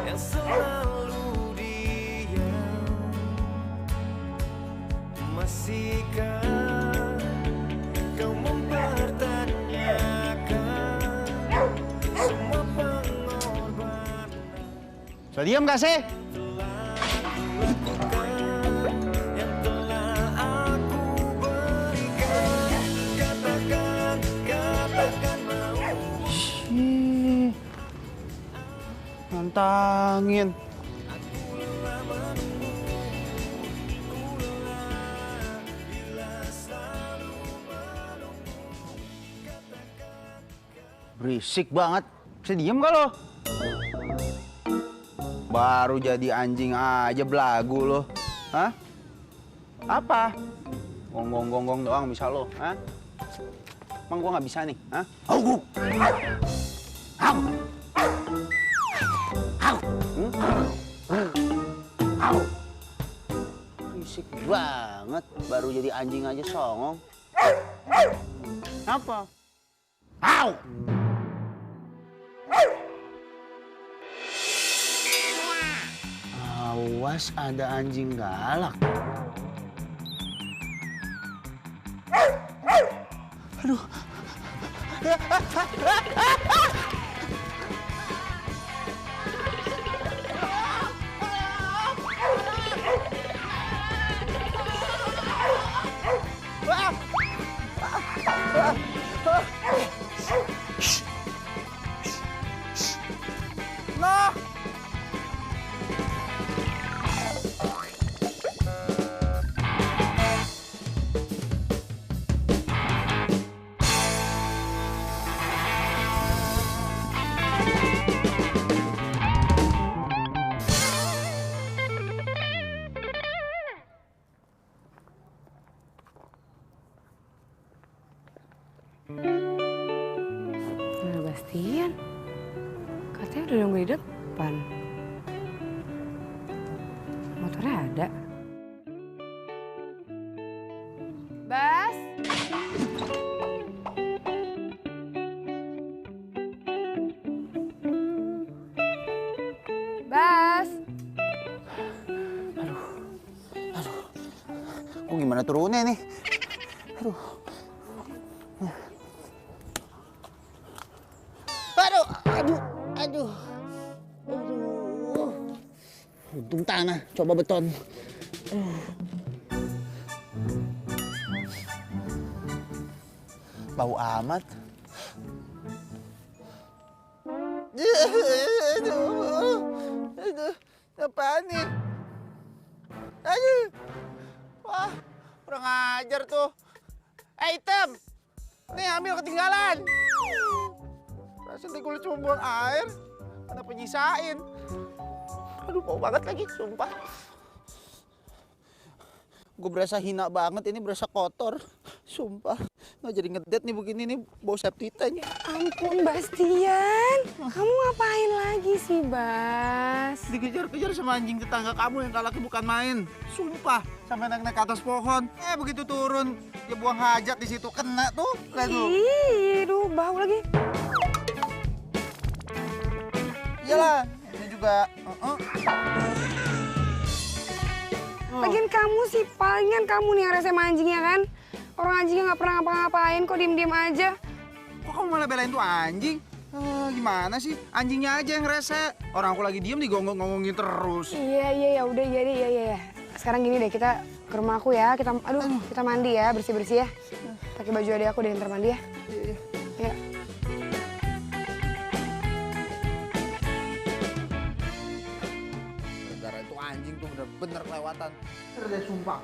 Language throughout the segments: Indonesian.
yang selalu diam. Masihkah kau mempertanyakan semua pengorbanan So diam gak sih? yang telah aku berikan? Katakan mau. Nantangin. Berisik banget. Bisa diem gak lo? Baru jadi anjing aja belagu lo. Hah? Apa? Gonggong-gonggong doang bisa lo, hah? Emang gua nggak bisa nih, hah? Au! Au! Au! Au! Berisik banget. Baru jadi anjing aja songong. Apa? Au! Awas ada anjing galak. Aduh. Nah. Nah, Bastian, katanya udah nunggu di depan. Motornya ada. Bas? Bas? Kok gimana turunnya nih? Aduh. Aduh, aduh, aduh. Aduh. Untung tanah, coba beton. Bau amat. Aduh, apaan nih? Aduh. Wah, kurang ajar tuh. Item! Nih, ambil ketinggalan. Rasanya gue cuma buang air. Kenapa nyisain? Aduh, bau banget lagi, sumpah. Gue berasa hina banget, ini berasa kotor. Sumpah, nggak jadi ngedet nih begini nih, bau septitanya. Ampun, Bastian. Kamu ngapain lagi sih, Bas? Dikejar-kejar sama anjing tetangga kamu yang galaknya bukan main. Sumpah, sampai naik-naik ke atas pohon. Begitu turun, dia buang hajat di situ, kena tuh. Lihat tuh. Ih, duh, bau lagi. Iyalah, ini juga. Lagian kamu sih, palingan kamu nih yang rese sama anjingnya kan? Orang anjingnya nggak pernah ngapa-ngapain, kok diem-diem aja. Kok kamu malah belain tuh anjing? Gimana sih? Anjingnya aja yang rese. Orang aku lagi diem digonggong-gonggongin terus. Iya, udah, iya. Sekarang gini deh, kita ke rumah aku ya. Kita mandi ya, bersih-bersih ya. Pakai baju adek aku deh, ntar mandi ya. Iya. Gara-gara itu anjing tuh bener-bener kelewatan. Bener deh, sumpah.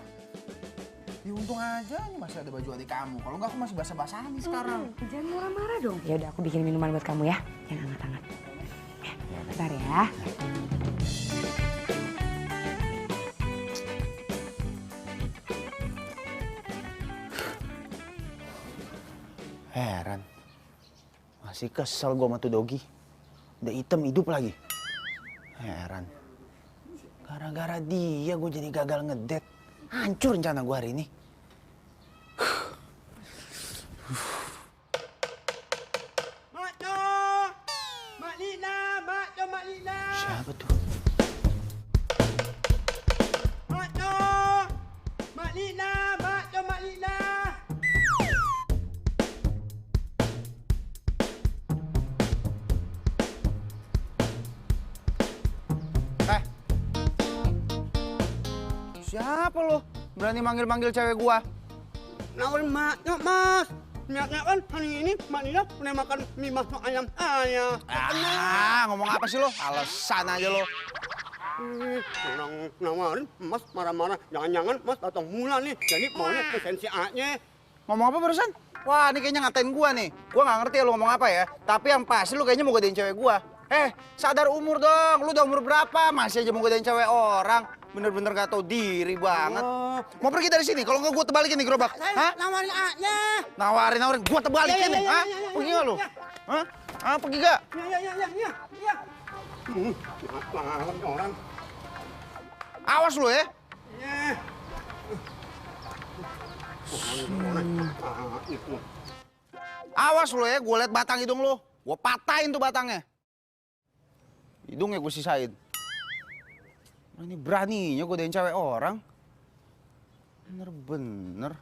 Ya untung aja nih masih ada baju adik kamu. Kalau enggak aku masih basah-basahan nih sekarang. Jangan marah-marah dong. Ya udah, aku bikin minuman buat kamu ya, yang hangat-hangat. Ya, bentar ya. Heran. Masih kesel gue sama tuh Dogi. Udah hitam hidup lagi. Heran. Gara-gara dia gue jadi gagal ngedet. Hancur rencana gue hari ini. Siapa tuh? Makno! Mak Lina! Makno, Mak Lina! Eh. Siapa lo? Berani manggil-manggil cewek gua? Nawarin Makno, Mas. Niatnya kan hari ini Mak Lina pernah makan mie masuk ayam saya. Ngomong apa sih lo? Alasan aja lo. Orang nawarin, Mas marah-marah. Jangan-jangan Mas datang mula nih. Jadi maunya esensi A-nya. Ngomong apa barusan? Wah, ini kayaknya ngatain gua nih. Gua nggak ngerti ya lo ngomong apa ya. Tapi yang pasti lu kayaknya mau godain cewek gua. Sadar umur dong. Lu udah umur berapa? Masih aja mau godain cewek orang. Bener-bener gak tau diri banget. Mau pergi dari sini? Kalau nggak gua tebalikin nih gerobak. Hah? Nawarin A-nya. Nawarin. Gua tebalikin nih. Hah? Ya. Pergi nggak lu? Hah? Pergi gak? Ya. Lawan orang. Awas lu ya. Ya. Awas lu ya. Gua liat batang hidung lu. Gua patahin tuh batangnya. Hidungnya gua sisain. Ini beraninya godain cewek orang. Bener-bener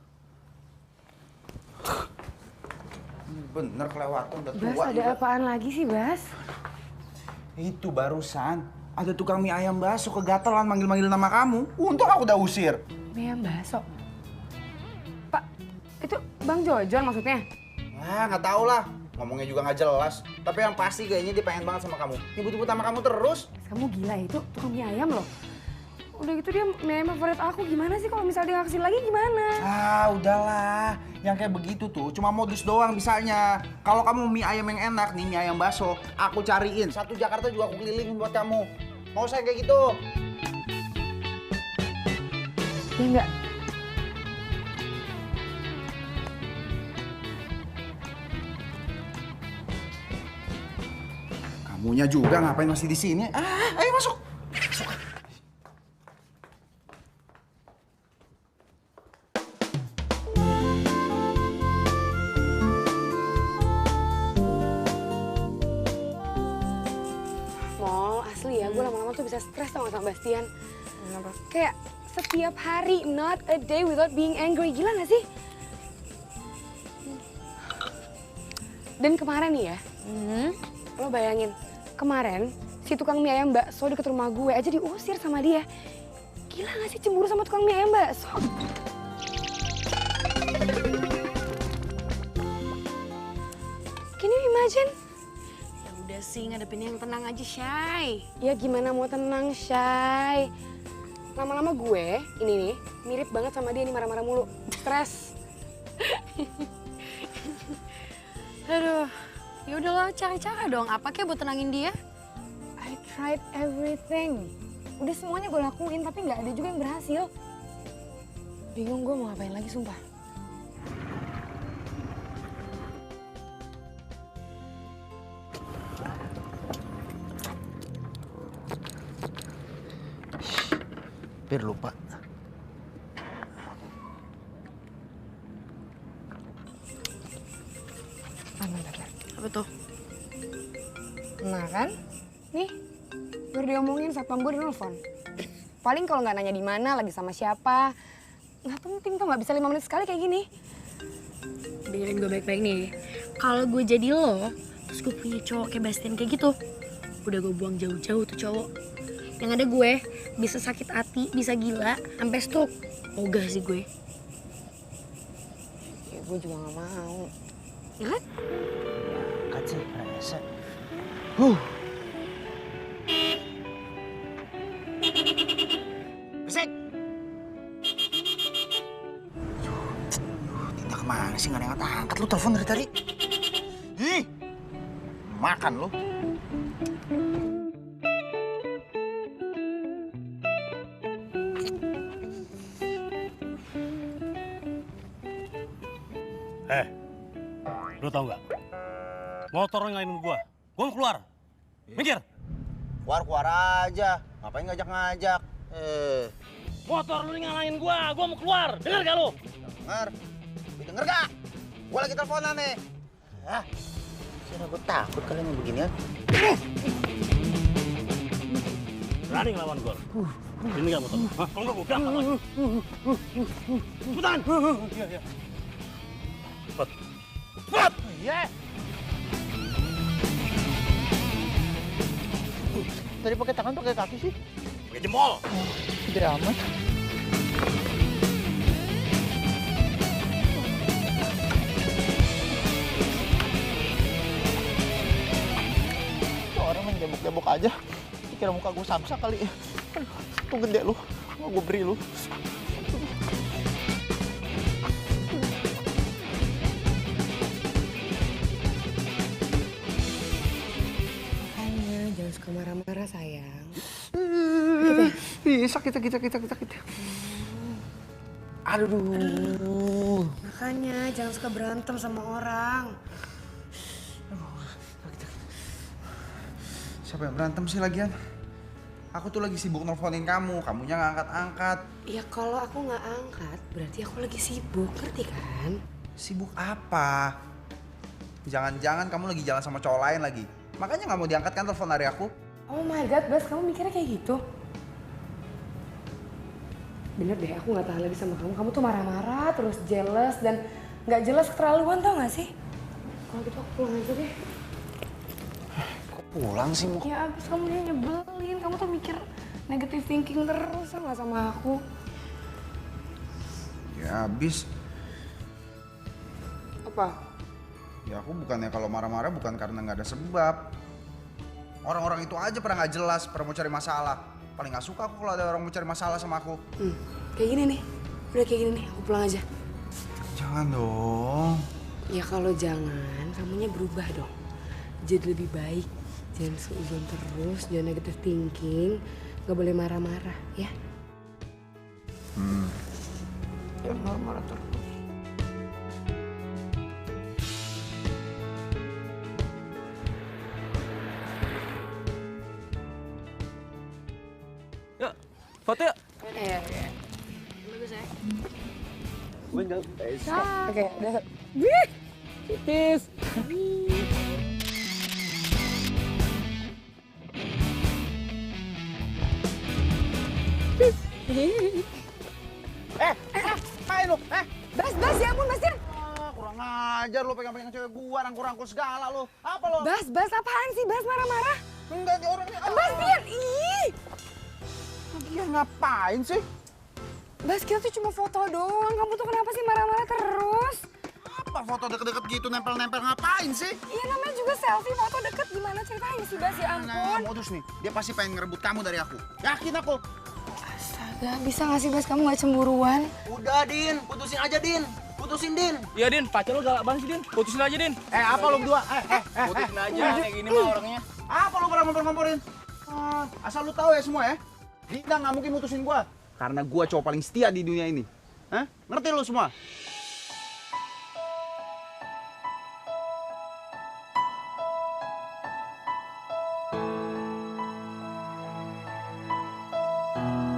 kelewatan udah tua. Bas, ada apaan lagi sih, Bas? Itu barusan ada tukang mie ayam bakso kegatelan manggil-manggil nama kamu. Untung aku udah usir. Mie ayam bakso. Pak, itu Bang Jojon maksudnya? Nggak tahu lah. Ngomongnya juga nggak jelas. Tapi yang pasti kayaknya dia pengen banget sama kamu. Nyebut-nyebut sama kamu terus. Kamu gila, itu tukang mie ayam loh. Udah gitu dia mie ayam favorit aku. Gimana sih kalau misalnya dia nggak kesini lagi gimana? Udahlah. Yang kayak begitu tuh cuma modus doang bisanya. Kalau kamu mie ayam yang enak nih, mie ayam bakso, aku cariin. Satu Jakarta juga aku kelilingin buat kamu. Mau saya kayak gitu? Ya enggak. Kamunya juga ngapain masih di sini? Ayo masuk. Masuk. Mol, asli ya, gue lama-lama tuh bisa stres tau gak sama Bastian. Kenapa? Kayak setiap hari, not a day without being angry. Gila gak sih? Dan kemarin nih ya, lo bayangin, kemarin si tukang mie ayam bakso deket rumah gue aja diusir sama dia. Gila gak sih cemburu sama tukang mie ayam bakso? Can you imagine? Ya udah sih, ngadepin yang tenang aja, Shay. Ya gimana mau tenang, Shay. Lama-lama gue, ini nih, mirip banget sama dia nih marah-marah mulu. Stres. Aduh, ya udahlah, cari cara dong. Apa kek buat tenangin dia? I tried everything. Udah semuanya gue lakuin, tapi nggak ada juga yang berhasil. Bingung gue mau ngapain lagi, sumpah. Hampir lupa. Bentar. Apa tuh? Nah kan, nih, baru diomongin satpam gue di nelfon. Paling kalau nggak nanya di mana, lagi sama siapa, nggak penting tuh, nggak bisa 5 menit sekali kayak gini. Dengerin gue baik-baik nih. Kalau gue jadi lo, terus gue punya cowok kayak Bastian kayak gitu, udah gue buang jauh-jauh tuh cowok. Yang ada gue bisa sakit hati, bisa gila, sampai stroke. Ogah sih gue. Ya gue juga nggak mau. Ya kan? Angkat sih, rese. Besek! Tinta kemana sih? Nggak ada yang angkat. Lu telepon dari tadi. Ih! Makan lu. Lu tau nggak? Motor ngelainin gua mau keluar. Minggir. Keluar aja. Ngapain ngajak-ngajak? Motor lu ngalahin gua mau keluar. Dengar gak lu? Denger. Denger gak? Gua lagi teleponan nih. Kira gua takut kalian yang beginian. Berani ngelawan gue. Ini nggak motor. Hah? Kalau nggak gue berangkat lagi. Cepetan. Iya, iya. Cepat. Cepat. Iya. Tadi pakai tangan, pakai kaki sih. Pakai jempol. Gede amat. Tuh orang main gebok-gebok aja. Dikira muka gue samsak kali. Aduh, tuh gede lu. Mau gue beri lu. Makanya jangan suka marah-marah sayang. Ih, sakit. Aduh. Makanya jangan suka berantem sama orang. Siapa yang berantem sih lagian? Aku tuh lagi sibuk nelfonin kamu, kamunya nggak angkat-angkat. Ya kalau aku nggak angkat, berarti aku lagi sibuk, ngerti kan? Sibuk apa? Jangan-jangan kamu lagi jalan sama cowok lain lagi. Makanya nggak mau diangkat kan telepon dari aku? Oh my god, Bas, kamu mikirnya kayak gitu? Bener deh, aku nggak tahan lagi sama kamu. Kamu tuh marah-marah, terus jealous, dan nggak jelas keterlaluan, tau gak sih? Kalau gitu aku pulang aja deh. Kok pulang sih mau? Ya abis kamu dia nyebelin, kamu tuh mikir negative thinking terus nggak sama aku. Ya habis. Apa? Ya aku bukannya kalau marah-marah bukan karena nggak ada sebab. Orang-orang itu aja pernah nggak jelas, pernah mau cari masalah. Paling nggak suka aku kalau ada orang mau cari masalah sama aku. Kayak gini nih, udah kayak gini nih, aku pulang aja. Jangan dong. Ya kalau jangan, kamunya berubah dong. Jadi lebih baik, jangan seuzon terus, jangan negative thinking, nggak boleh marah-marah, ya? Jangan marah-marah terus. Yuk, foto yuk. Iya. Bagus ya. Bener. Oke, udah. Wih, tipis. Main lu, Bas, ya ampun, Bas, ya. kurang ajar lu pegang-pegang cewek gua, rangkul-rangkul segala lu. Apa lu? Bas, apaan sih? Bas marah-marah. Enggak di orangnya. Bas, Dian, ih. Dia ngapain sih? Bas, kita tuh cuma foto doang. Kamu tuh kenapa sih marah-marah terus? Apa foto deket-deket gitu nempel-nempel ngapain sih? Iya, namanya juga selfie, foto deket. Gimana ceritanya sih, Bas? Ya Nah, ampun. modus nih. Dia pasti pengen ngerebut kamu dari aku. Yakin aku. Astaga, bisa gak sih, Bas? Kamu gak cemburuan? Udah, Din. Putusin aja, Din. Putusin, Din. Iya, Din. Pacar lu galak banget sih, Din. Putusin aja, Din. Apa lu berdua? Putusin aja. Kayak gini mah orangnya. Apa lu pernah ngompor-ngomporin? Asal lu tahu ya semua ya. Dina nggak mungkin mutusin gua. Karena gua cowok paling setia di dunia ini. Hah? Ngerti lu semua?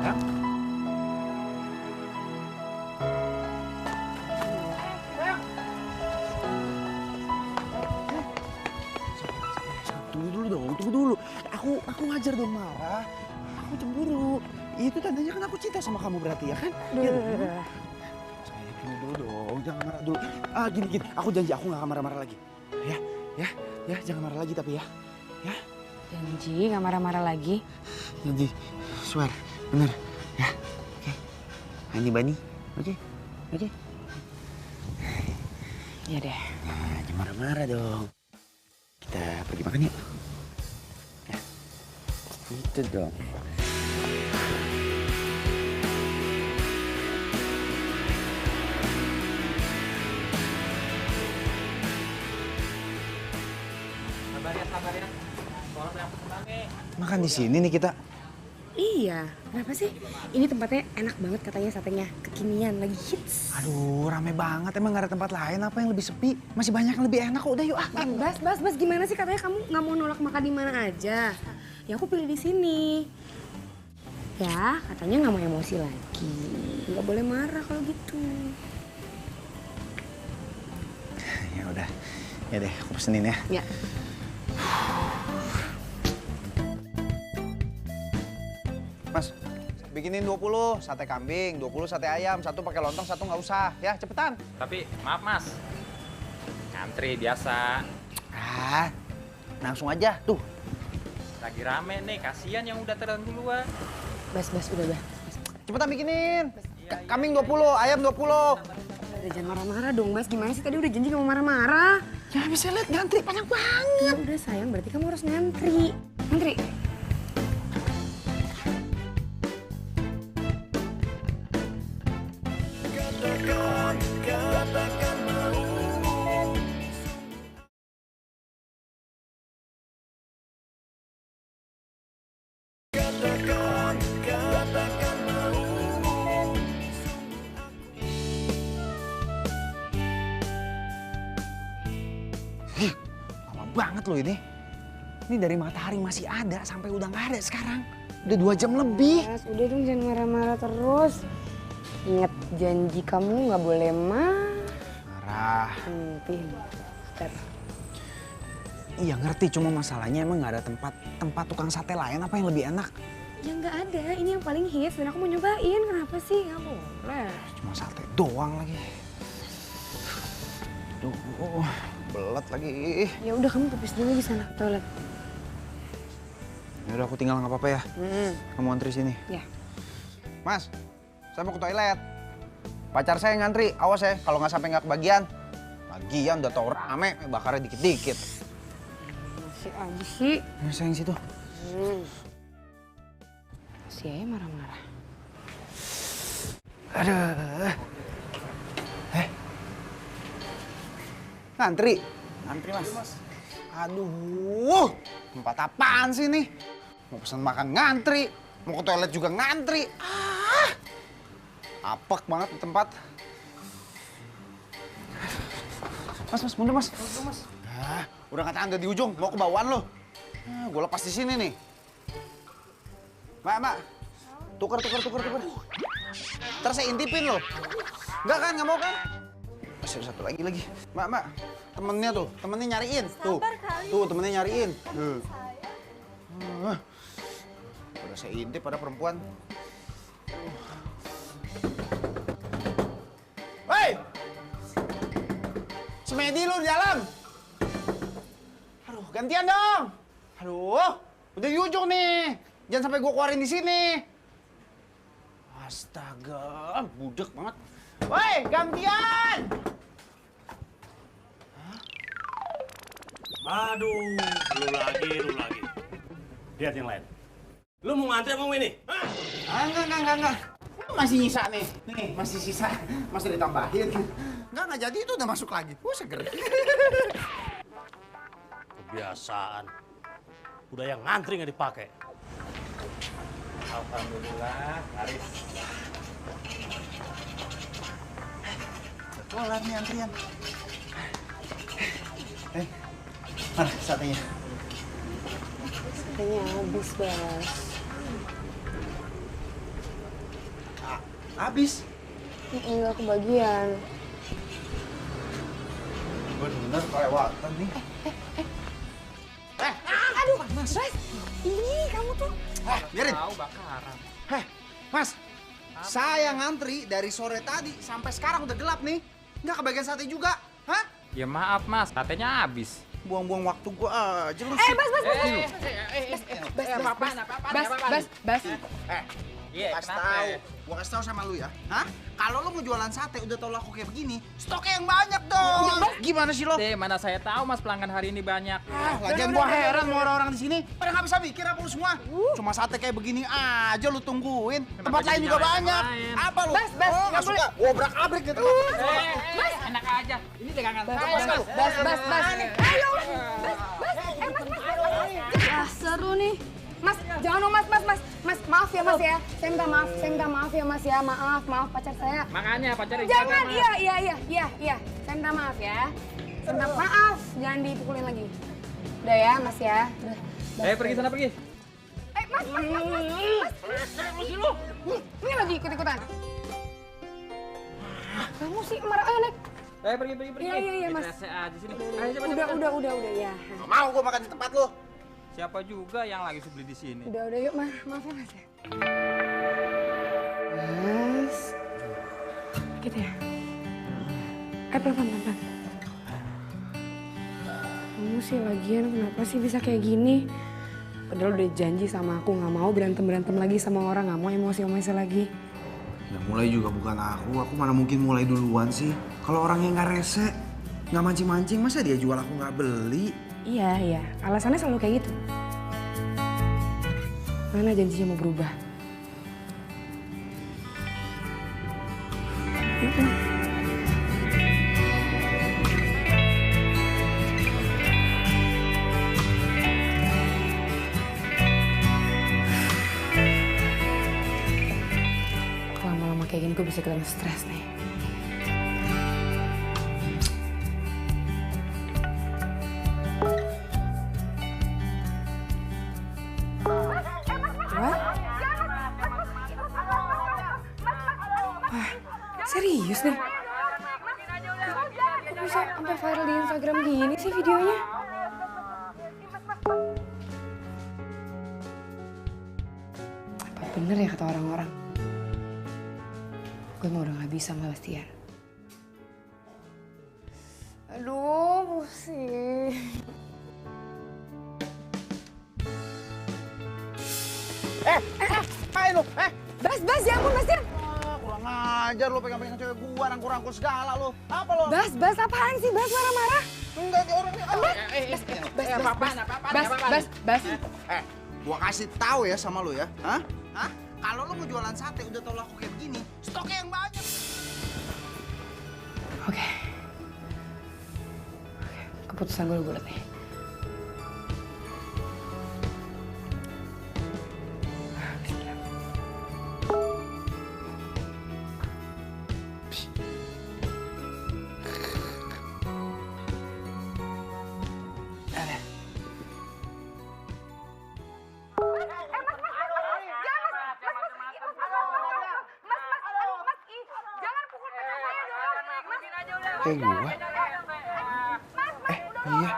Hah? Tunggu dulu dong, tunggu dulu. Aku ngajar dong marah. Aku cemburu. Itu tandanya kan aku cinta sama kamu berarti ya kan? Iya dong. Sayang, tunggu dulu dong, jangan marah dulu. Gini. Aku janji aku nggak akan marah-marah lagi. Ya, jangan marah lagi tapi ya. Ya, Janji gak marah-marah lagi. janji. Swear, bener. Ya, oke. Hani Bani, oke? Iya deh. Nah, jangan marah-marah dong. Kita pergi makan yuk. Ya, itu dong. Makan di sini nih kita. Iya, kenapa sih? Ini tempatnya enak banget katanya, satenya kekinian, lagi hits. Aduh, rame banget. Emang gak ada tempat lain apa yang lebih sepi? Masih banyak yang lebih enak kok. Udah yuk. Bas, gimana sih katanya kamu nggak mau nolak makan di mana aja? Ya aku pilih di sini. Ya, katanya nggak mau emosi lagi. Nggak boleh marah kalau gitu. Ya udah. Ya deh, aku pesenin ya. Ya. Mas, bikinin 20 sate kambing, 20 sate ayam, satu pakai lontong, satu nggak usah. Ya, cepetan. Tapi maaf mas, ngantri biasa. Ah, langsung aja. Tuh. Lagi rame nih, kasihan yang udah terang duluan. Bas, udah. Cepetan bikinin. Kambing 20, ayam 20. Udah jangan marah-marah dong, Bas. Gimana sih tadi udah janji kamu marah-marah? Ya bisa lihat ngantri banyak banget. Ya udah sayang, berarti kamu harus ngantri. Ngantri. Lama banget loh ini. Ini dari matahari masih ada sampai udah nggak ada sekarang. Udah 2 jam lebih. Bas, udah dong jangan marah-marah terus. Ingat janji kamu nggak boleh Marah. Bentar. Iya ngerti, cuma masalahnya emang nggak ada tempat tukang sate lain apa yang lebih enak? Ya nggak ada, ini yang paling hits dan aku mau nyobain. Kenapa sih? Nggak boleh. Cuma sate doang lagi. Aduh, belet lagi. Ya udah kamu pipis dulu di sana ke toilet. Ya udah aku tinggal nggak apa-apa ya. Kamu antri sini. Ya. Mas, saya mau ke toilet. Pacar saya ngantri, awas ya. Kalau nggak sampai nggak kebagian. Bagian udah tau rame, bakarnya dikit-dikit. Masih aja sih. Mas sayang situ. Si Ayah marah-marah. Aduh. Ngantri. Antri mas. Aduh, tempat apaan sih nih? Mau pesan makan ngantri, mau ke toilet juga ngantri. Apek banget di tempat. Mas, mundur mas. Udah kata Angga di ujung, mau ke bawaan lo. Gue lepas di sini nih. Mbak, tuker. Ntar saya intipin lo. Enggak kan, nggak mau kan? Masih ada satu lagi. Mbak, temennya nyariin. Tuh, temennya nyariin. Udah saya intip pada perempuan. Hei! Semedi lu di dalam. Aduh, gantian dong. Aduh, udah di ujung nih. Jangan sampai gua keluarin di sini. Astaga, budek banget. Woi, gantian! Aduh, lu lagi. Lihat yang lain. Lu mau ngantri apa mau ini? Hah? Enggak. Masih nyisa nih. Nih, masih sisa. Masih ditambahin. Enggak jadi itu udah masuk lagi. Seger. Kebiasaan. Udah yang ngantri nggak dipakai. Alhamdulillah, Arif. Kelar nih antrian. Mana satenya? Satenya habis, Bas. Habis? Enggak kebagian. Bener kelewatan nih. Aduh, Bas. Ini kamu tuh. Biarin. Tahu bakaran. Mas. Saya ngantri dari sore tadi sampai sekarang udah gelap nih. Nggak kebagian sate juga. Hah? Ya maaf mas, satenya habis. Buang-buang waktu gua aja lu. Bas. Iya, Kasih kenapa? tahu. Gua kasih tahu sama lu ya. Hah? Kalau lu mau jualan sate udah tau laku kayak begini, stoknya yang banyak dong. Gimana sih lo? Mana saya tahu mas pelanggan hari ini banyak. Lagian gua heran sama orang-orang di sini. Pada nggak bisa mikir apa lu semua? Cuma sate kayak begini aja lu tungguin. Tempat lain juga banyak. Apa lu? Bas, Oh, nggak nggak boleh. suka? Obrak-abrik gitu. Enak aja. Ini dagangan saya. Bas. Ayo. Bas. Seru nih. Mas, jangan dong mas. Mas, maaf ya mas ya. Saya minta maaf ya mas ya. Maaf pacar saya. Makanya pacarnya Jangan, Mas. iya. Saya minta maaf ya. Saya minta maaf, jangan dipukulin lagi. Udah ya mas ya. Udah. Pergi sana pergi. Mas. Ini lagi ikut-ikutan. Kamu sih marah, ayo naik. Pergi. Iya, Mas. Kita aja sini. Ayo cepat. Udah ya. Nggak mau gua makan di tempat lu. Siapa juga yang lagi beli di sini? Udah yuk, maaf ya mas ya. Mas. Gitu ya? Pelan-pelan. Kamu sih lagian kenapa sih bisa kayak gini? Padahal udah janji sama aku nggak mau berantem lagi sama orang, nggak mau emosi lagi. Ya mulai juga bukan aku mana mungkin mulai duluan sih. Kalau orangnya nggak rese, nggak mancing-mancing, masa dia jual aku nggak beli? Iya, alasannya selalu kayak gitu. Mana janjinya mau berubah? Lama-lama kayak gini gue bisa kena stres nih. Serius nih? Kok bisa sampai viral di Instagram gini sih videonya? Apa bener ya kata orang-orang? Gue mau udah gak bisa sama Bastian. Aduh, pusing. Apain lu? Bas, ya ampun Bastian. Kurang ajar lu pegang-pegang cewek gua, rangkul-rangkul segala lu. Apa lu? Bas, apaan sih? Bas marah-marah. Enggak, dia orangnya. Bas. Gua kasih tahu ya sama lu ya. Hah? Kalau lu mau jualan sate udah tau laku kayak begini, stoknya yang banyak. Oke. Keputusan gue udah bulat nih. Kayak gue? Iya.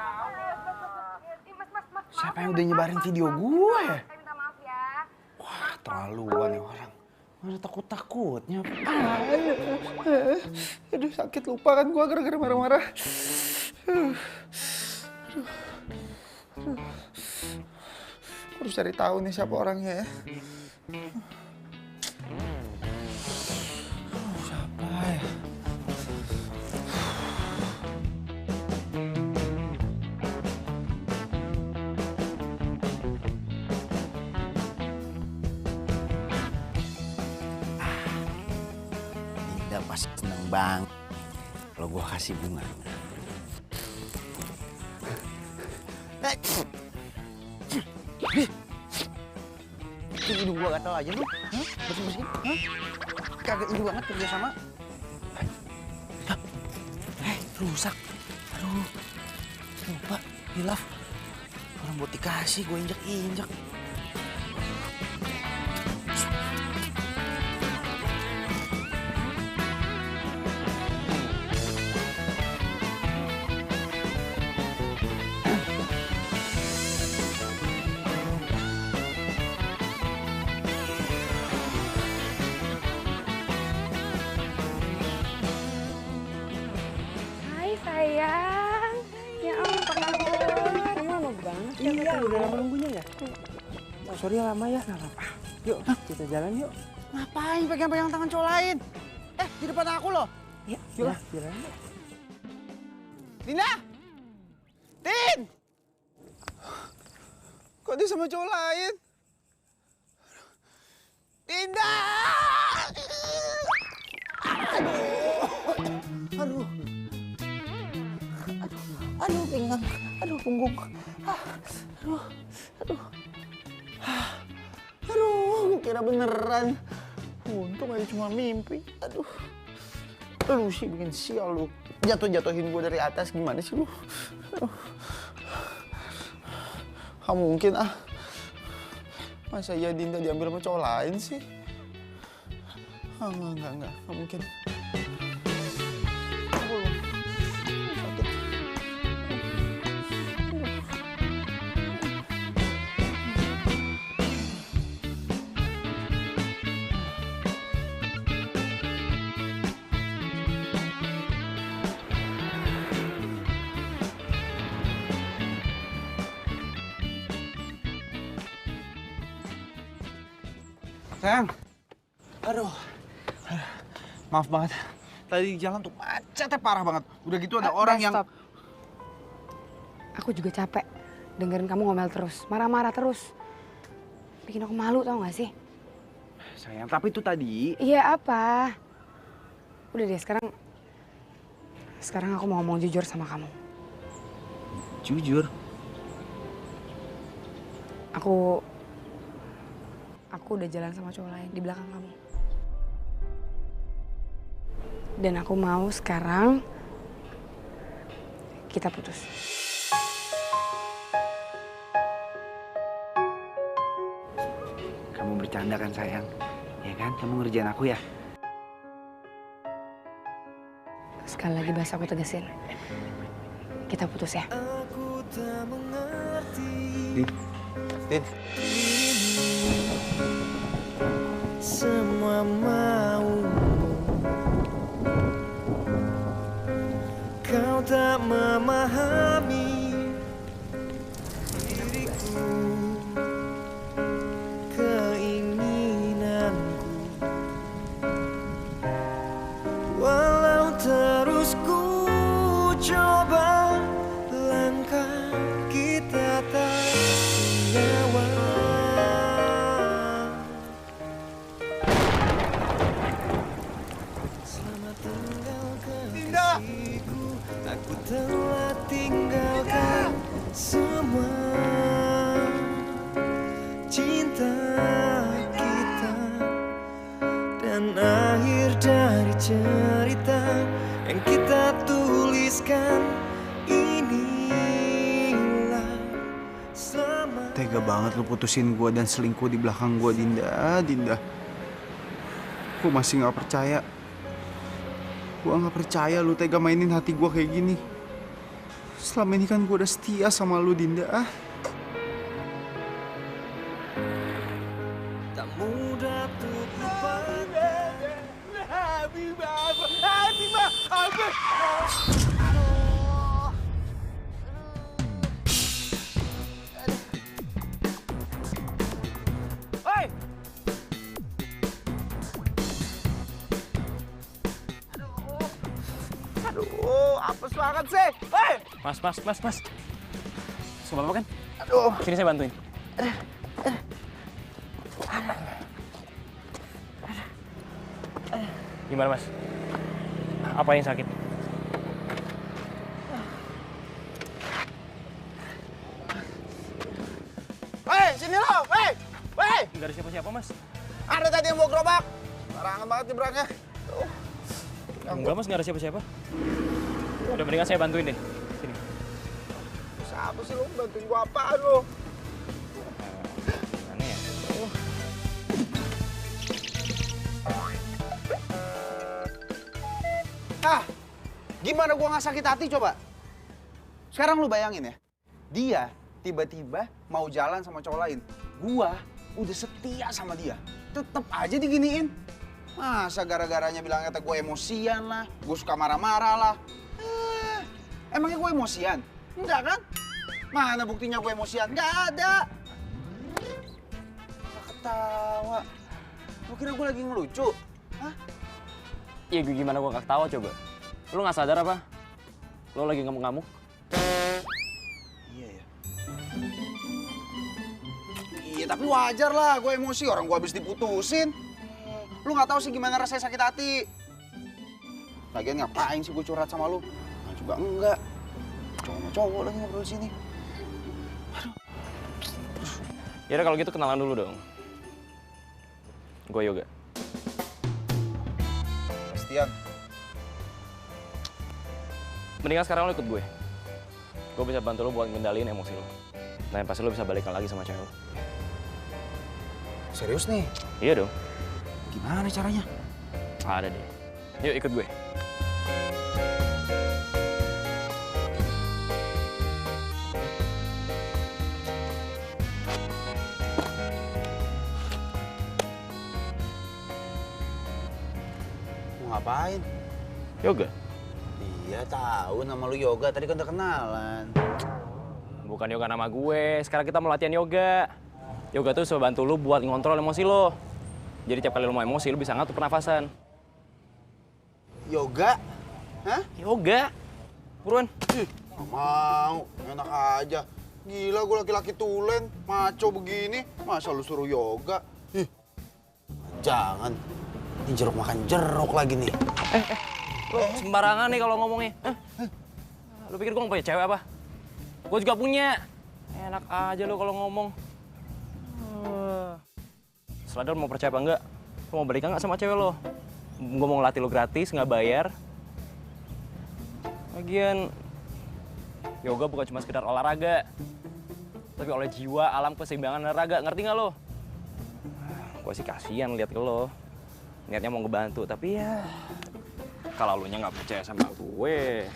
Siapa yang udah nyebarin video gue ya? Wah, terlaluan ya orang. Mana takut-takutnya. Aduh, sakit lupa kan gue gara-gara marah-marah. Harus cari tahu nih siapa orangnya ya. Siapa ya? Dinda pasti seneng banget kalau gua kasih bunga. Bikin hidung gua gatel aja lu. Bersih-bersih. Kagak ini banget kerja sama. Rusak. Aduh. Lupa, hilaf. Orang buat dikasih gua injek-injek. Sayang, ya ampun, kamu lama banget ya. Iya, udah lama nunggunya ya. Oh, sorry ya lama ya. Nggak apa-apa. Yuk, kita jalan yuk. Ngapain pegang-pegang tangan cowok lain? Di depan aku loh. Ya, yuk jalan yuk. Dinda! Din! Kok dia sama cowok lain? Dinda! Aduh. Aduh, pinggang. Aduh, punggung. Aduh, kira beneran. Untung aja cuma mimpi. Aduh. Lu sih bikin sial lu. Jatuhin gue dari atas gimana sih lu? Aduh. Gak mungkin ah. Masa iya Dinda diambil sama cowok lain sih? Enggak mungkin. Sakit. Sayang. Aduh. Maaf banget. Tadi di jalan tuh macetnya parah banget. Udah gitu ada orang yang... Stop. Aku juga capek dengerin kamu ngomel terus, marah-marah terus. Bikin aku malu tau gak sih? Sayang, tapi itu tadi... Iya apa? Udah deh sekarang aku mau ngomong jujur sama kamu. Jujur? Aku udah jalan sama cowok lain di belakang kamu. Dan aku mau sekarang kita putus. Kamu bercanda kan sayang? Ya kan? Kamu ngerjain aku ya? Sekali lagi bahasa aku tegesin. Kita putus ya. Din. Semua maumu, kau tak memahami diriku, keinginanku. Walau terus ku coba, langkah kita tak senyawa. Aku telah tinggalkan semua cinta kita, dan akhir dari cerita yang kita tuliskan inilah selama. Tega banget lu putusin gua dan selingkuh di belakang gua, Dinda. Gua masih gak percaya. Gua gak percaya lu tega mainin hati gua kayak gini. Selama ini kan gua udah setia sama lu, Dinda. Tak mudah untuk lupakan. Aduh, apes banget sih. Hei! Mas. Sumpah apa kan? Aduh. Sini saya bantuin. Gimana mas? Apa yang sakit? Hei, sini lo. Hei! Nggak ada siapa-siapa mas. Ada tadi yang bawa gerobak. Barangan banget nyebrangnya. Enggak mas, nggak ada siapa-siapa. Udah mendingan saya bantuin deh. Sini. Siapa sih lo? Bantuin gua apaan lo? Aneh ya? Gimana gua nggak sakit hati coba? Sekarang lu bayangin ya. Dia tiba-tiba mau jalan sama cowok lain. Gua udah setia sama dia. Tetep aja diginiin. Masa gara-garanya bilang kata gue emosian lah, gue suka marah-marah lah. Emangnya gue emosian? Enggak kan? Mana buktinya gue emosian? Nggak ada. Malah ketawa. Lu kira gue lagi ngelucu? Hah? Iya gimana gua nggak ketawa coba? Lu nggak sadar apa? Lu lagi ngamuk-ngamuk? Iya ya. Iya tapi wajar lah, gue emosi. Orang gue habis diputusin. Lu nggak tahu sih gimana rasanya sakit hati. Lagian ngapain sih gue curhat sama lu? Nah, juga enggak. Cowok sama cowok lagi ngobrol di sini. Yaudah kalau gitu kenalan dulu dong. Gue Yoga. Bastian. Mendingan sekarang lo ikut gue. Gue bisa bantu lo buat ngendaliin emosi lo. Nah pasti lo bisa balikan lagi sama cewek lo. Serius nih? Iya dong. Gimana caranya? Ada deh. Yuk ikut gue. Mau ngapain? Yoga? Iya tahu nama lu Yoga, tadi kan udah kenalan. Bukan yoga nama gue, sekarang kita mau latihan yoga. Yoga tuh bisa bantu lo buat ngontrol emosi lo. Jadi tiap kali lo mau emosi, lo bisa ngatur pernafasan. Yoga? Hah? Yoga. Buruan. Nggak mau, enak aja. Gila, gue laki-laki tulen, maco begini. Masa lu suruh yoga? Jangan. Ini jeruk makan jeruk lagi nih. Lo sembarangan nih kalau ngomongnya. Lo pikir gue nggak punya cewek apa? Gue juga punya. Enak aja lo kalau ngomong. Seladar mau percaya apa enggak? Lo mau balikan nggak sama cewek lo? Gue mau ngelatih lo gratis, nggak bayar. Lagian, yoga bukan cuma sekedar olahraga. Tapi oleh jiwa, alam, keseimbangan, dan raga. Ngerti nggak lo? Gue sih kasihan lihat ke lo. Niatnya mau ngebantu, tapi ya... Kalau lo nya nggak percaya sama gue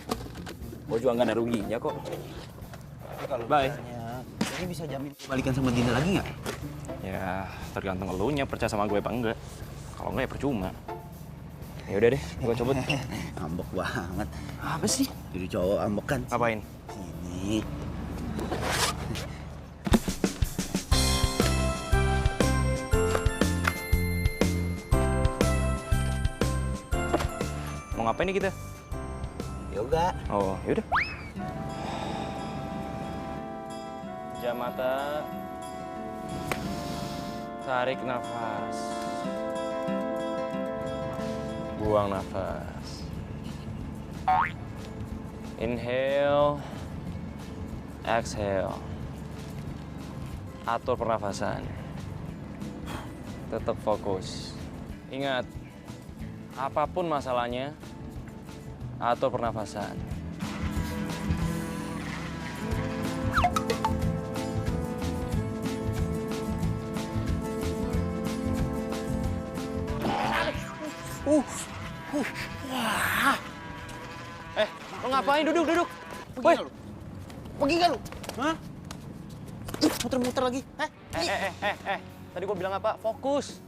juga nggak ada ruginya kok. Tapi kalau Bye. misalnya, ini bisa jamin balikan sama Dinda lagi nggak? Ya, tergantung lo nya percaya sama gue apa enggak. Kalau enggak ya percuma. Ya udah deh, gue cabut. Ambek banget. Apa sih? Jadi cowok ambek kan? Ngapain? Sini. Mau ngapain nih kita? Yoga. Oh, yaudah. Jam mata. Tarik nafas. Buang nafas. Inhale. Exhale. Atur pernafasan. Tetap fokus. Ingat, apapun masalahnya, atur pernafasan. Lo ngapain? Duduk. Woi, Pergi kan lu? Hah? Ih, muter-muter lagi. Tadi gua bilang apa? Fokus.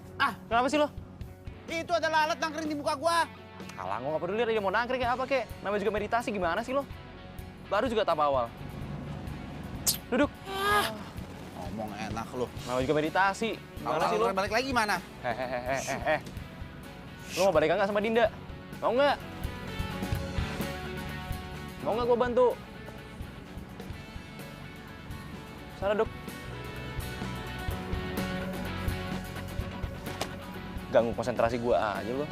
Kenapa sih lo? Itu ada lalat nangkring di muka gua. Alah, gua nggak peduli dia mau nangkring kayak apa kek. Namanya juga meditasi, gimana sih lo? Baru juga tahap awal. Duduk. Ngomong enak lu. Namanya juga meditasi. Gimana sih lo? Balik lagi mana? Lo mau balikan nggak sama Dinda? Mau nggak? Mau nggak gua bantu? Sana, Duk. Ganggu konsentrasi gua aja lo.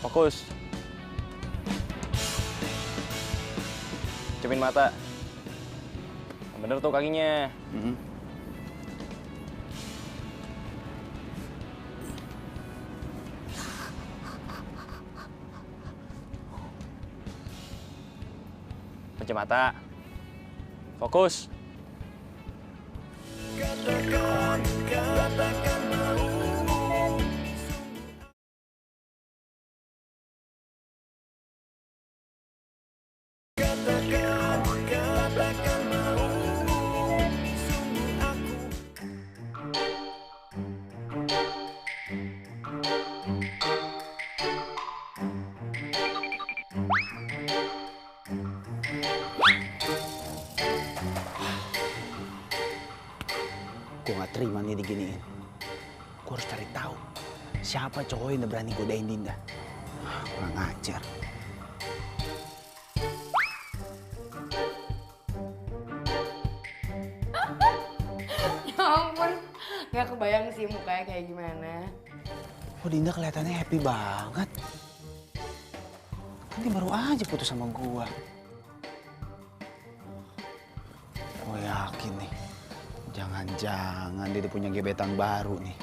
Fokus. Cepin mata. Bener tuh kakinya. Pejam mata. Fokus. Katakan maumu. Katakan maumu. Sungguh aku. Gue gak terima nih diginiin. Gue harus cari tahu siapa cowok yang udah berani godain Dinda. Kurang ngajar. Ya ampun, nggak kebayang sih mukanya kayak gimana. Oh, Dinda kelihatannya happy banget. Kan dia baru aja putus sama gua. Gue yakin nih, jangan-jangan dia udah punya gebetan baru nih.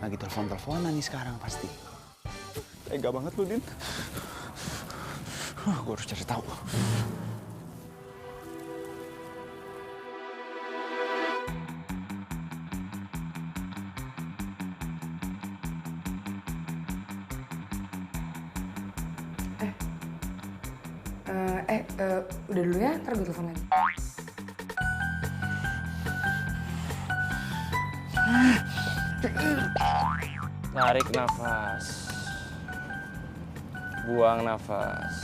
Lagi telepon-teleponan nih sekarang pasti. Tega banget lu, Din. Gue harus cari tahu. Udah dulu ya, ntar gue telepon lagi. Tarik nafas. Buang nafas.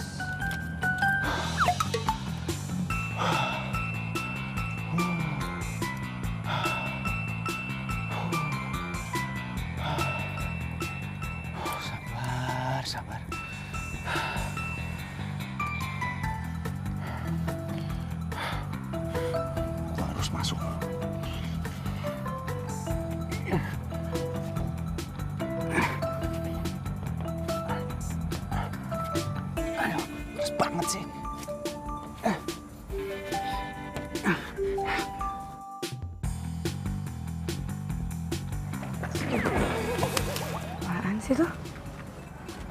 Sabar, sabar. Gua harus masuk. Aduh, keras banget sih. Apaan sih tuh?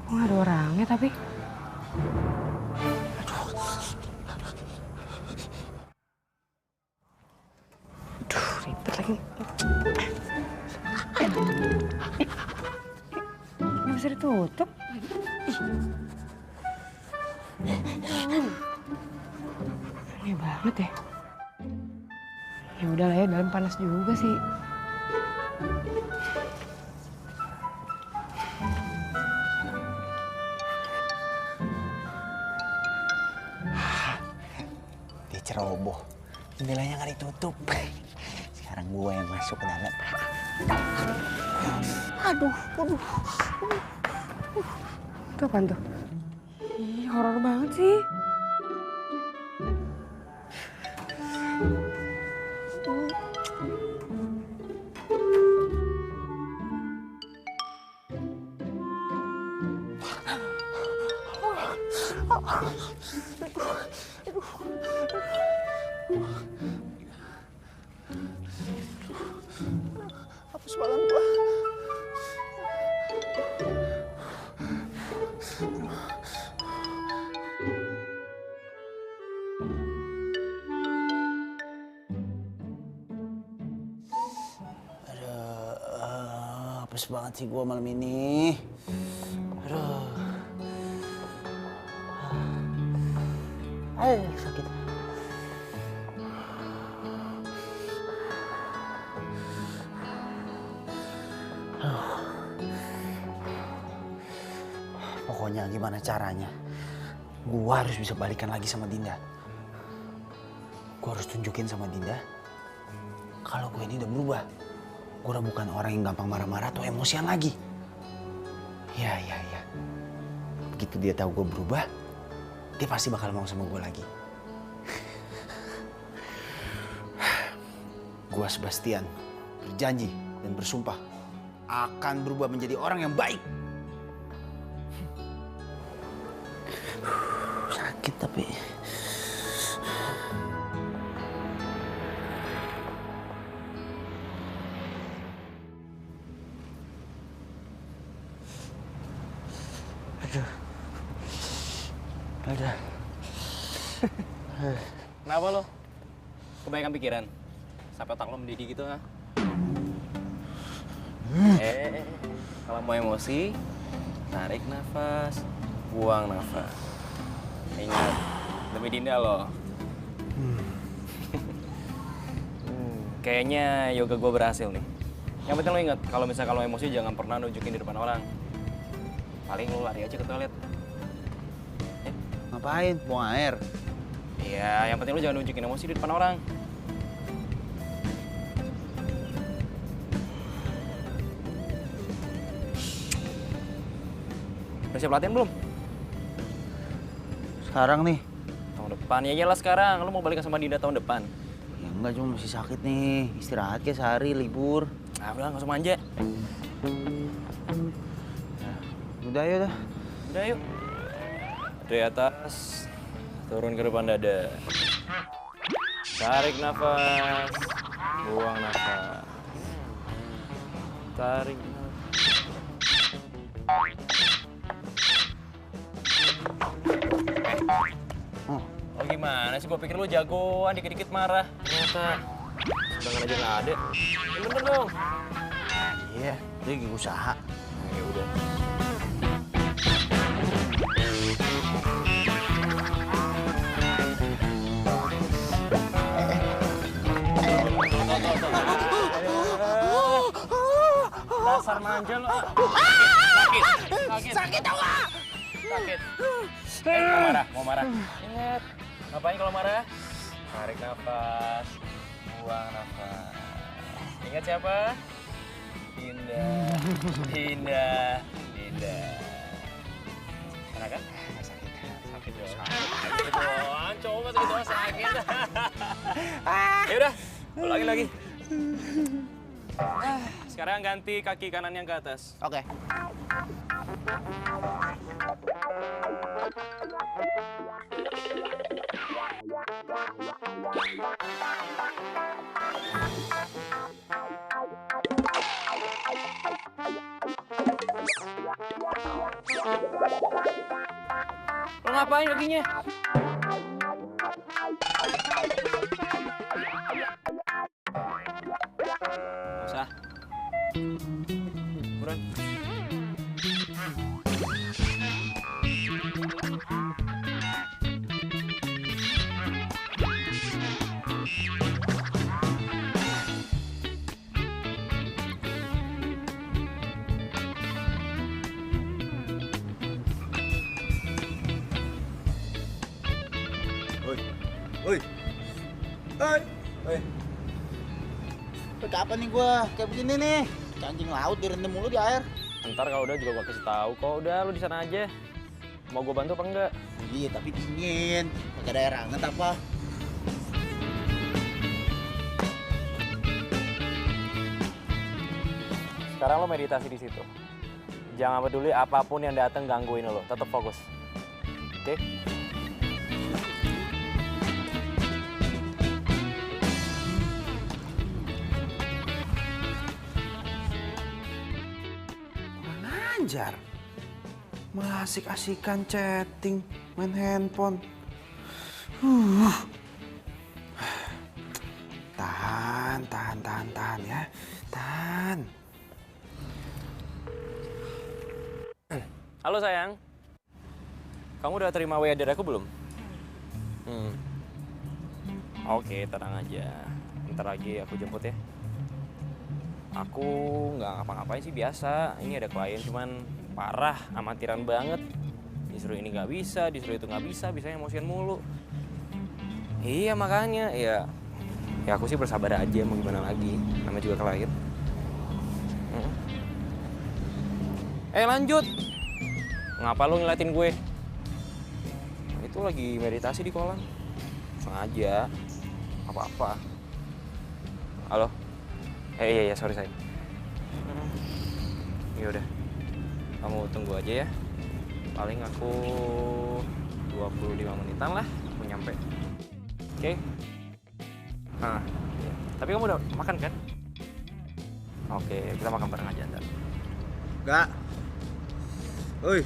Kok nggak ada orangnya tapi? Aduh, ribet lagi. Nggak bisa ditutup. Aneh banget ya. Ya udah lah ya, dalam panas juga sih. Dia ceroboh. Jendelanya nggak ditutup. Sekarang gua yang masuk ke dalam. Aduh, aduh. Itu apaan tuh? Ih, horor banget sih. Hapus badan gua. Hapus banget sih gua malam ini. Aduh. Aduh, sakit. Pokoknya gimana caranya, gua harus bisa balikan lagi sama Dinda. Gua harus tunjukin sama Dinda kalau gue ini udah berubah. Gue udah bukan orang yang gampang marah-marah atau emosian lagi. Ya. Begitu dia tahu gue berubah, dia pasti bakal mau sama gue lagi. Gue Sebastian berjanji dan bersumpah akan berubah menjadi orang yang baik. Sakit tapi... Aduh. Kenapa lo? Kebanyakan pikiran? Sampai otak lo mendidih gitu, ha? Kalau mau emosi, tarik nafas, buang nafas. Ingat, demi Dinda lo. Kayaknya yoga gue berhasil nih. Yang penting lo ingat, kalau misalnya kalau emosi jangan pernah nunjukin di depan orang. Paling lo lari aja ke toilet. Ngapain? Buang air? Iya, yang penting lo jangan nunjukin emosi di depan orang. Udah siap latihan belum? Sekarang nih? Tahun depan, ya iyalah sekarang. Lo mau balikan sama Dinda tahun depan. Ya enggak, cuma masih sakit nih. Istirahat kayak sehari, libur. Ah udah, nggak usah manja. Udah, yaudah. Udah yuk. Dari atas, turun ke depan dada. Tarik nafas, buang nafas. Tarik nafas. Oh gimana sih? Gue pikir lu jagoan, dikit-dikit marah. Ternyata sedangkan aja nggak ada. Ya bener dong. Iya, dia lagi usaha. Ya udah. Dasar manja lo. Sakit tau gak? Sakit. Mau marah. Ingat, ngapain kalau marah? Tarik nafas, buang nafas. Ingat siapa? Dinda, Dinda, Dinda. Enak kan? Sakit, sakit dong. Sakit doang, coba sakit doang sakit. Ya udah, ulangi lagi. Sekarang ganti kaki kanan yang ke atas. Oke. Lo ngapain kakinya? Nggak usah. Buruan. Woi. Hei. Hei. Kapan nih gua kayak begini nih? Anjing laut direndam mulu di air. Ntar kalau udah juga gua kasih tahu kok. Udah lu di sana aja. Mau gua bantu apa enggak? Iya, tapi dingin. Kagak ada air hangat apa? Sekarang lo meditasi di situ. Jangan peduli apapun yang datang gangguin lo. Tetap fokus. Oke? Anjar, malah asik-asikan chatting, main handphone. Tahan ya, tahan. Halo sayang. Kamu udah terima WA dari aku belum? Oke, tenang aja. Ntar lagi aku jemput ya. Aku nggak ngapa-ngapain sih, biasa. Ini ada klien cuman parah, amatiran banget. Disuruh ini nggak bisa, disuruh itu nggak bisa, bisanya emosian mulu. Iya makanya, ya aku sih bersabar aja, mau gimana lagi. Namanya juga klien. Lanjut. Ngapa lu ngeliatin gue? Itu lagi meditasi di kolam. Sengaja. Apa-apa. Halo? Iya, sorry sayang. Ya udah. Kamu tunggu aja ya. Paling aku 25 menitan lah aku nyampe. Oke? Nah, ya. Tapi kamu udah makan kan? Oke, kita makan bareng aja ntar. Enggak. Woi.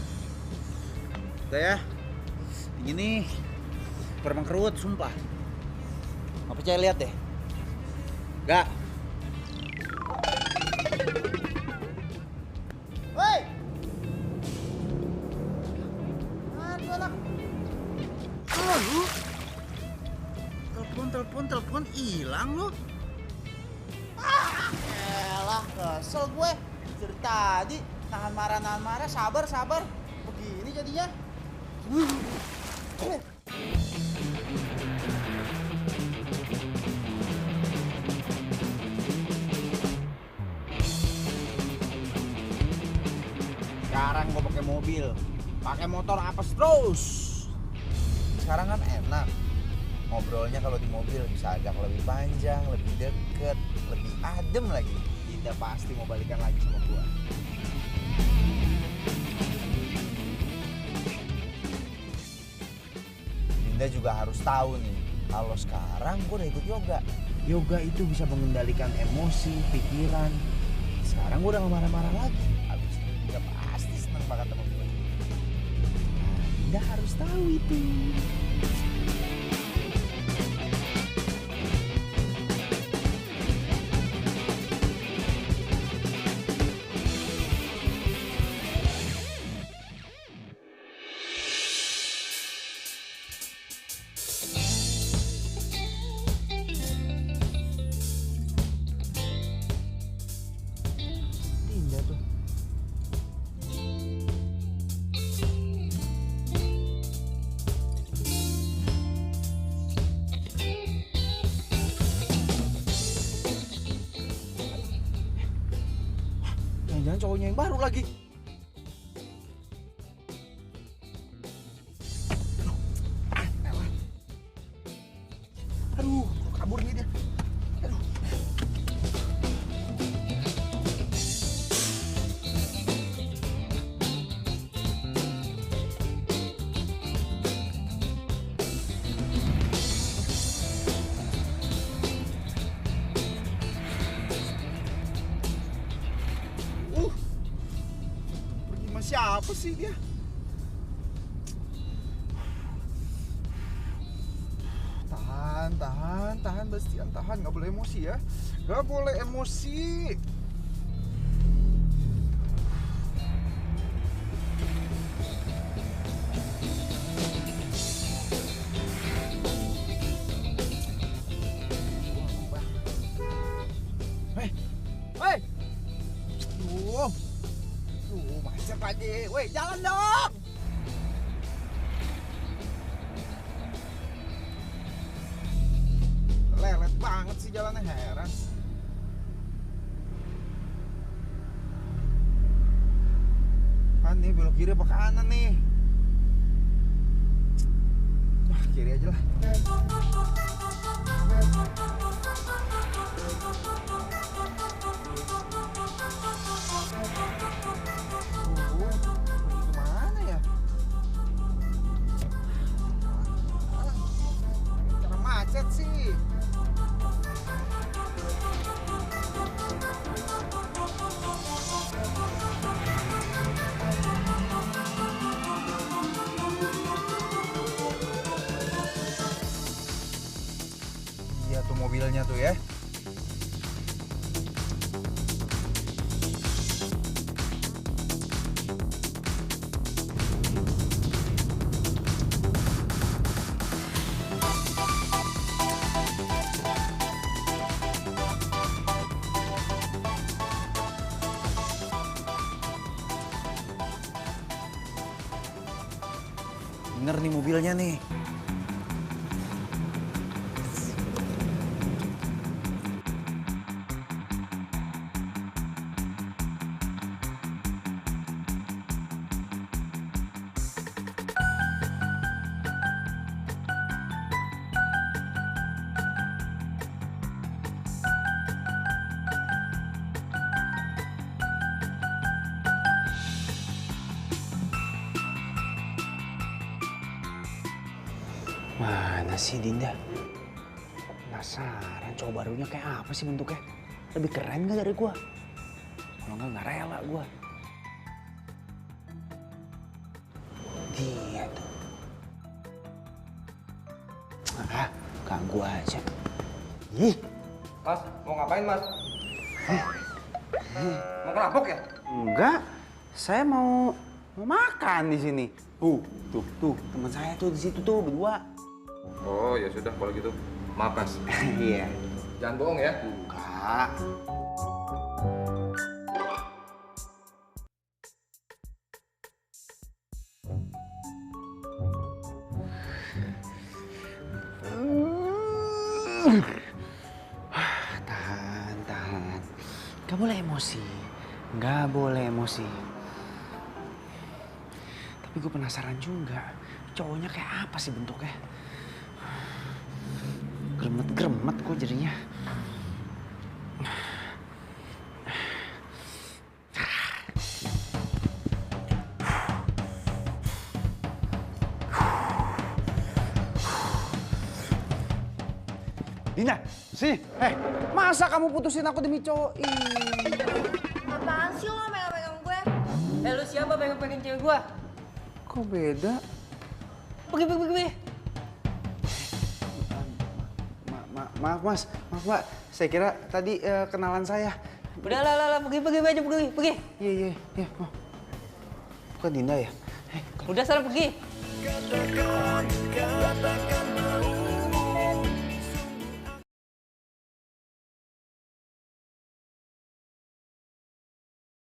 Udah ya. Ini peremang kerut, sumpah. Nggak percaya, lihat deh. Enggak. Woi. Aduh, anak. Lu. Telepon hilang lu. Elah, kesel gue. Dari tadi nahan marah, sabar. Begini jadinya. Sekarang gue pakai mobil, pakai motor apes terus. Sekarang kan enak. Ngobrolnya kalau di mobil bisa agak lebih panjang, lebih deket, lebih adem lagi. Dinda pasti mau balikan lagi sama gua. Dinda juga harus tahu nih, kalau sekarang gua udah ikut yoga. Yoga itu bisa mengendalikan emosi, pikiran. Sekarang gua udah gak marah-marah lagi. Habis itu Dinda pasti seneng banget sama gua. Nah, Dinda harus tahu itu. cowoknya yang baru lagi. Aduh, kabur nih dia. Aduh. Pergi sama siapa sih dia? Tahan, Bastian, tahan. Nggak boleh emosi ya. Nggak boleh emosi. Hei! Macet lagi. Woi, jalan dong! Lelet banget sih jalannya, heran. Kan nih belok kiri apa kanan nih? Wah, kiri aja lah. Kemana ya? Cara macet sih. Iya tuh mobilnya tuh ya. Bener nih mobilnya nih. Mana sih Dinda? Penasaran cowok barunya kayak apa sih bentuknya? Lebih keren gak dari gua? Kalau nggak rela gua. Dia tuh. Ah, ganggu aja. Ih. Mas, mau ngapain mas? Mau ngerampok ya? Enggak, saya mau makan di sini. Tuh, teman saya tuh di situ tuh berdua. Oh ya sudah kalau gitu. Maaf mas. Iya. Jangan bohong ya. Enggak. Tahan. Gak boleh emosi. Gak boleh emosi. Tapi gue penasaran juga. Cowoknya kayak apa sih bentuknya? Gremet gue jadinya. Dina, sini. Masa kamu putusin aku demi cowok? Apaan sih lo megang-megang gue? Lu siapa pengen cewek gua? Kok beda? Pergi. Maaf mas, mbak. Saya kira tadi kenalan saya. Udah lah, pergi aja, pergi. Iya. Oh. Bukan Dinda ya? Udah sana pergi. Katakan maumu.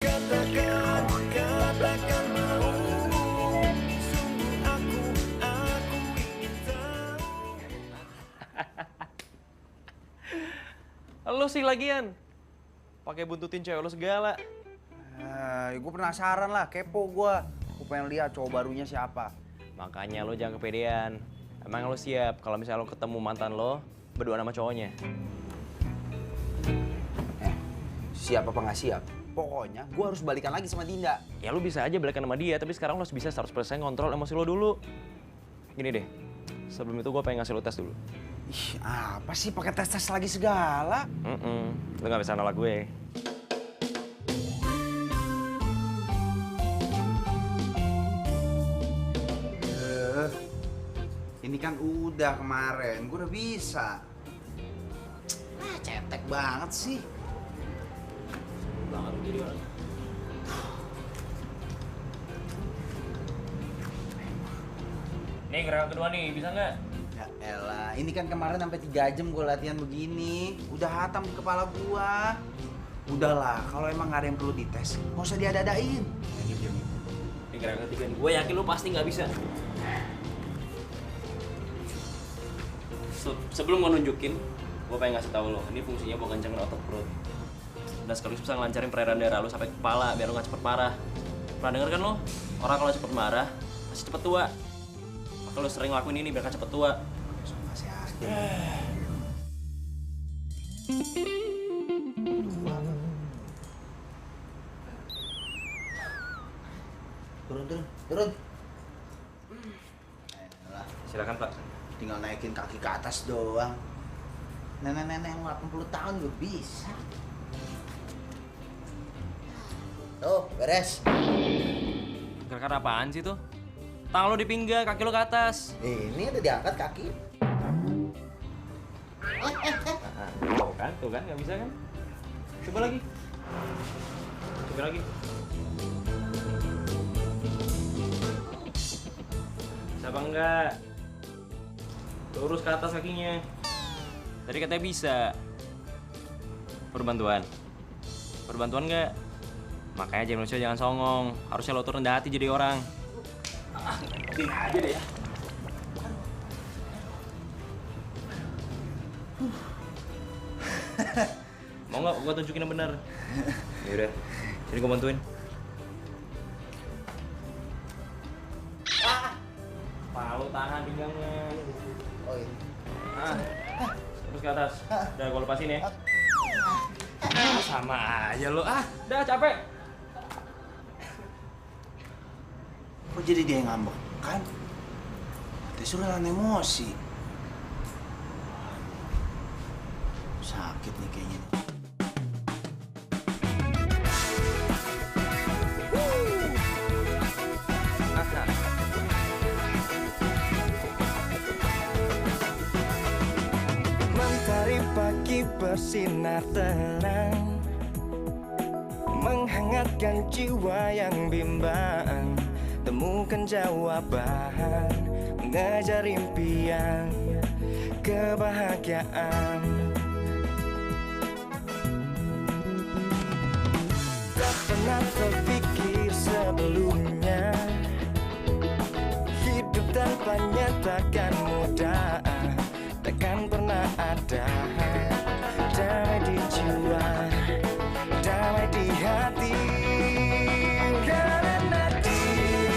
Katakan maumu. Sungguh aku ingin tahu. Lo sih lagian. Pakai buntutin cewek lo segala. gue penasaran lah, kepo gue. Gue pengen lihat cowok barunya siapa. Makanya lo jangan kepedean. Emang lo siap kalau misalnya lo ketemu mantan lo berdua sama cowoknya? Siap apa nggak siap? Pokoknya gue harus balikan lagi sama Dinda. Ya lo bisa aja balikan sama dia, tapi sekarang lo harus bisa 100% kontrol emosi lo dulu. Gini deh, sebelum itu gue pengen ngasih lo tes dulu. Ih, apa sih pakai tes-tes lagi segala? Lo gak bisa nolak gue. Ini kan udah kemarin, gue udah bisa. Cetek banget sih. Banget jadi orang. Nih gerakan kedua nih, bisa nggak? Ya elah, ini kan kemarin sampai 3 jam gue latihan begini. Udah hatam di kepala gua. Udahlah, kalau emang nggak ada yang perlu dites, nggak usah diada-adain. Ini gerakan ketiga nih, gue yakin lo pasti nggak bisa. Sebelum gue nunjukin, gue pengen ngasih tahu lo, ini fungsinya buat kencengin otot perut. Dan sekaligus bisa ngelancarin peredaran darah lo sampai kepala, biar lo nggak cepet marah. Pernah denger kan lo? Orang kalau cepet marah, pasti cepet tua. Maka lo sering lakuin ini biar gak cepet tua. Masih asli. Turun. Silakan Pak. Tinggal naikin kaki ke atas doang. Nenek-nenek yang 80 tahun juga bisa. Tuh, beres. Gerakan apaan sih tuh? Tangan lo di pinggang, kaki lo ke atas. Ini udah diangkat kaki. Tuh kan, nggak bisa kan? Coba lagi. Coba lagi. Siapa enggak? Lurus ke atas kakinya. Tadi katanya bisa. Perbantuan. Perbantuan nggak? Makanya jangan songong. Harusnya lo tuh rendah hati jadi orang. Gini aja deh ya. Mau nggak gua tunjukin yang benar? Yaudah, sini gua bantuin. Palu tahan pinggangnya. Oh iya. Terus ke atas. Udah gua lepasin ya. Sama aja lo. Udah capek. Kok jadi dia yang ngambek? Kan? Dia suruh nahan emosi. Sakit nih kayaknya. Mentari pagi bersinar terang, menghangatkan jiwa yang bimbang. Temukan jawaban, mengejar impian, kebahagiaan. Tak pernah terpikir sebelumnya, hidup tanpanya takkan mudah, takkan pernah ada. Damai di jiwa, damai di hati. Karena dia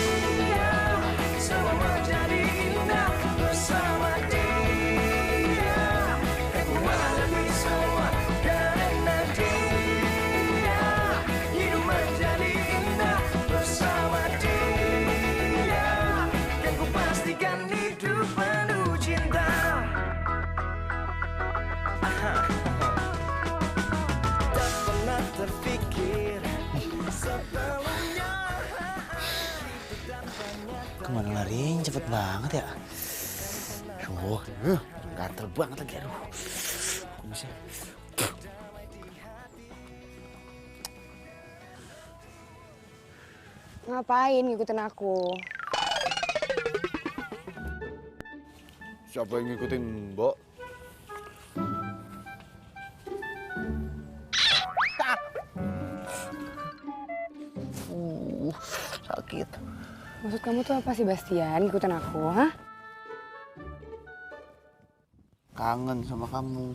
semua menjadi indah bersama dia. Aku menghadapi semua karena dia. Hidup menjadi indah bersama dia. Dan ku pastikan hidup penuh cinta. Tak pernah terpikir sebelumnya. Kemana larinya cepet banget ya? Gatel banget lagi, aduh. Kok bisa? Ngapain ngikutin aku? Siapa yang ngikutin Mbok? Sakit. Maksud kamu tuh apa sih, Bastian? Ngikutin aku, hah? Kangen sama kamu.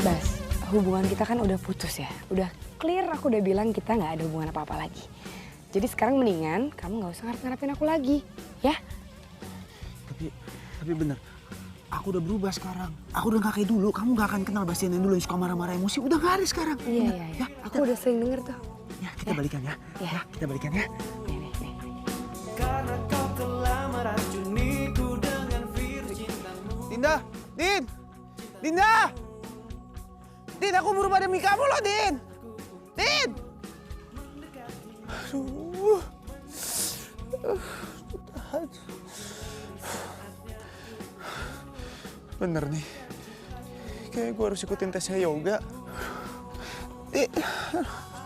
Bas, aku hubungan kita kan udah putus ya. Udah clear, aku udah bilang kita nggak ada hubungan apa-apa lagi. Jadi sekarang mendingan kamu nggak usah ngarep-ngarepin aku lagi, ya? Tapi bener, aku udah berubah sekarang. Aku udah gak kayak dulu. Kamu gak akan kenal Bastian yang dulu yang suka marah-marah emosi. Udah gak ada sekarang. Iya. Ya, Aku udah sering denger tuh. Ya, kita balikan ya. Ya. Kita balikan ya. Nih. Karena kau telah meracuniku dengan virus cintamu. Dinda! Din! Dinda! Din, aku berubah demi kamu loh, Din! Din! Aduh. Tahan. Bener nih. Kayak gue harus ikutin tesnya yoga.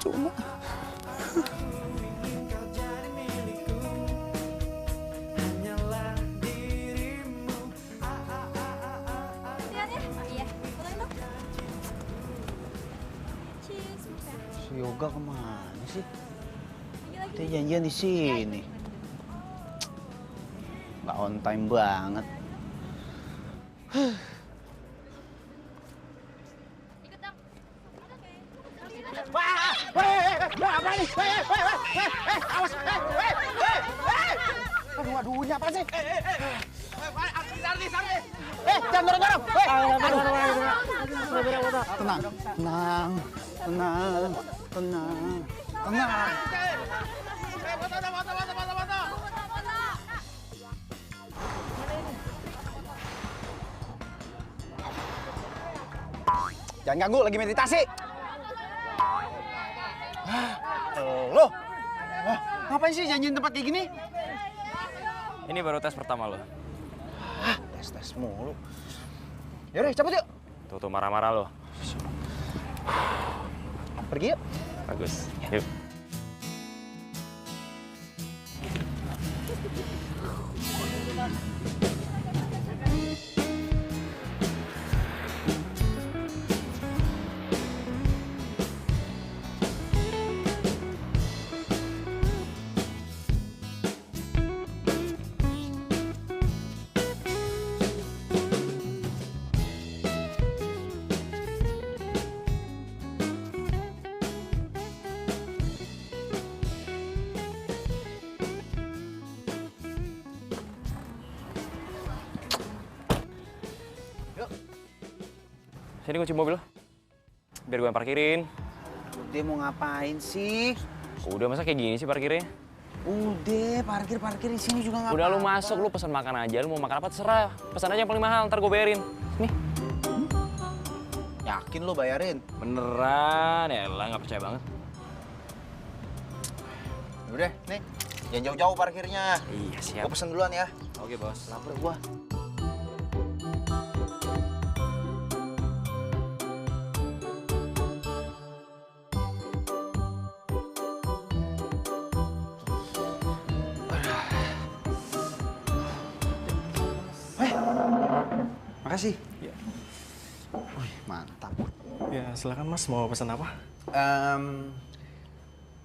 Cuma. Si yoga kemana sih? Kita janjian di sini. Nggak on time banget. Aduh, ini apa sih? Jangan dorong-dorong. Tenang. Jangan ganggu, lagi meditasi. Loh, ngapain sih janjiin tempat kayak gini? Ini baru tes pertama lo. Tes mulu. Yaudah, cabut yuk. Tuh marah-marah lo. Pergi yuk. Bagus. Yuk. Sini kunci mobil lo. Biar gue yang parkirin. Dia mau ngapain sih? Udah, masa kayak gini sih parkirnya? Udah, parkir di sini juga nggak Udah lu apa-apa. masuk, lu pesan makan aja. Lu mau makan apa terserah. Pesan aja yang paling mahal, ntar gue bayarin. Nih. Yakin lo bayarin? Beneran, ya elah nggak percaya banget. Udah, nih. Jangan jauh-jauh parkirnya. Iya, siap. Gue pesen duluan ya. Oke, bos. Lapar gua. Makasih. Ya. Wih, mantap. Ya, silakan Mas, mau pesan apa?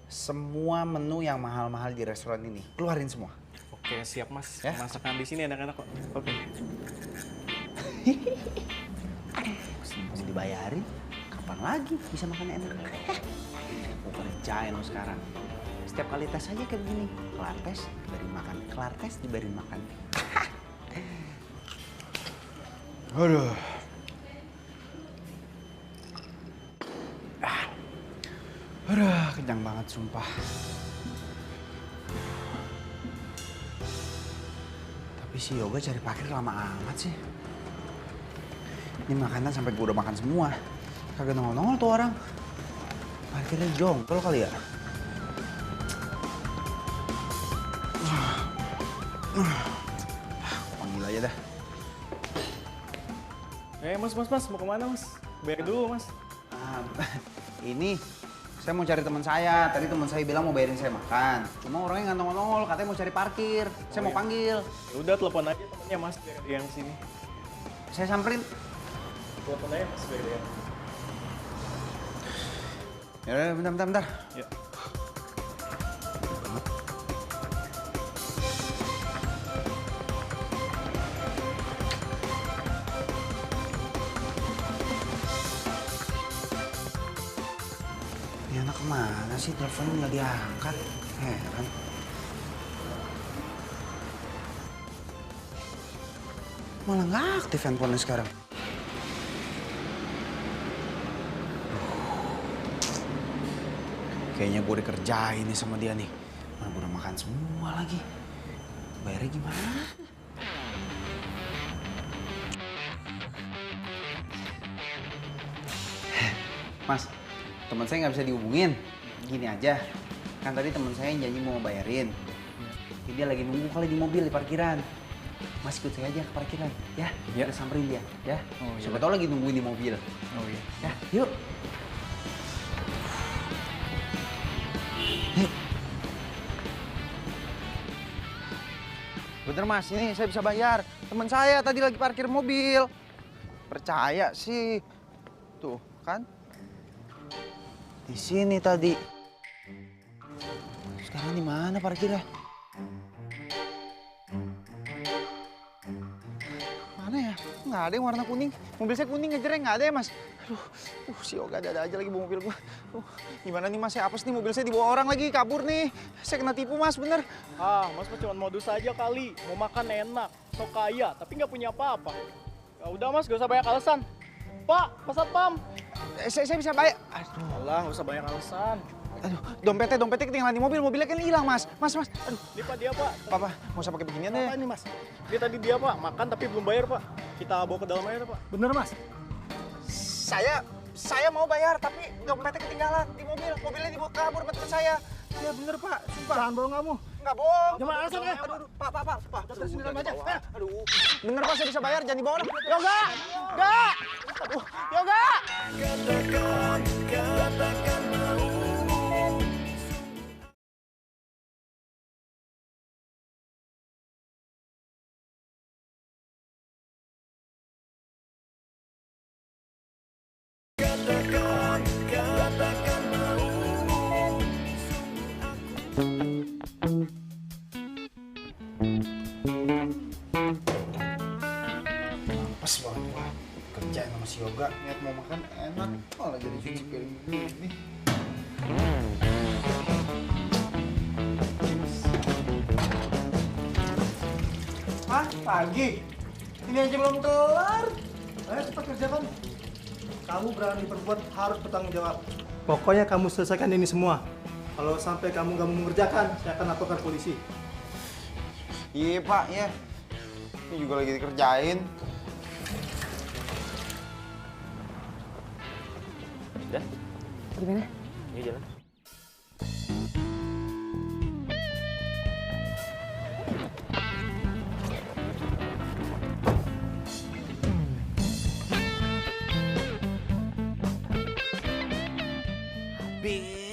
Semua menu yang mahal-mahal di restoran ini, keluarin semua. Oke, siap Mas. Ya. Masakan di sini enak-enak kok. Oke. Masih dibayarin, kapan lagi bisa makan enak? Mau kerjain lo sekarang. Setiap kali tes aja kayak begini. Kelar tes, dibayarin makan. Kelar tes, dibayarin makan. Aduh. Aduh, kenyang banget sumpah. Tapi si Yoga cari parkir lama amat sih. Ini makanan sampai gue udah makan semua. Kagak nongol-nongol tuh orang. Parkirnya jongkol kali ya. Panggil aja dah. Mas, mau kemana Mas? Bayar dulu Mas. Ini saya mau cari teman saya. Tadi teman saya bilang mau bayarin saya makan. Cuma orangnya nggak nongol-nongol, katanya mau cari parkir. Saya mau panggil. Ya udah, telepon aja temennya Mas, biar dia yang sini. Saya samperin. Telepon aja Mas, biar dia. Ya udah, bentar. Ya. sih teleponnya nggak diangkat? Heran. Malah nggak aktif handphonenya sekarang. Kayaknya gue dikerjain nih sama dia nih. Mana gue udah makan semua lagi. Bayarnya gimana? Mas, teman saya nggak bisa dihubungin. Gini aja, kan tadi teman saya yang janji mau bayarin. Jadi dia lagi nunggu kali di mobil di parkiran. Mas ikut saya aja ke parkiran, ya? Ya. Kita samperin dia, ya? Oh, iya. Siapa tahu lagi nungguin di mobil. Oh iya. Ya, yuk. Bener mas, ini saya bisa bayar. Teman saya tadi lagi parkir mobil. Percaya sih. Tuh, kan? Di sini tadi. Sekarang di mana parkirnya? Mana ya? Nggak ada yang warna kuning. Mobil saya kuning ngejereng, nggak ada ya mas? Aduh, si Yoga ada aja lagi bawa mobil gua. Gimana nih mas, saya apes nih, mobil saya dibawa orang lagi, kabur nih. Saya kena tipu mas, bener. Ah, mas cuma modus aja kali. Mau makan enak, so kaya, tapi nggak punya apa-apa. Ya udah mas, gak usah banyak alasan. Pak, Pak Satpam. Saya bisa bayar. Aduh. Alah, gak usah banyak alasan. Aduh, dompetnya ketinggalan di mobil, mobilnya kan hilang mas. Mas. Aduh. Ini Pak, dia Pak. Papa, mau usah pakai beginian deh. Apa ini mas? Dia tadi dia Pak, makan tapi belum bayar Pak. Kita bawa ke dalam aja Pak. Bener mas? Saya mau bayar, tapi dompetnya ketinggalan di mobil. Mobilnya dibawa kabur sama teman saya. Ya bener Pak, sumpah. Jangan bohong kamu. Nggak bohong. Coba alasan ya. Aduh, Pak. Kita sini dalam aja. Aduh, bener Pak, saya bisa bayar, jangan dibawa. Yoga! Enggak! Aduh, Yoga! Katakan mau. Katakan mau. Pas banget gua kerjain sama si Yoga, niat mau makan enak, malah jadi cuci piring begini. Hah? Pagi? Ini aja belum kelar. Ayo cepat kerjakan. Kamu berani berbuat harus bertanggung jawab. Pokoknya kamu selesaikan ini semua. Kalau sampai kamu gak mau mengerjakan, saya akan laporkan polisi. Iya Pak, ya. Ini juga lagi dikerjain. Udah, Gimana? ini jalan.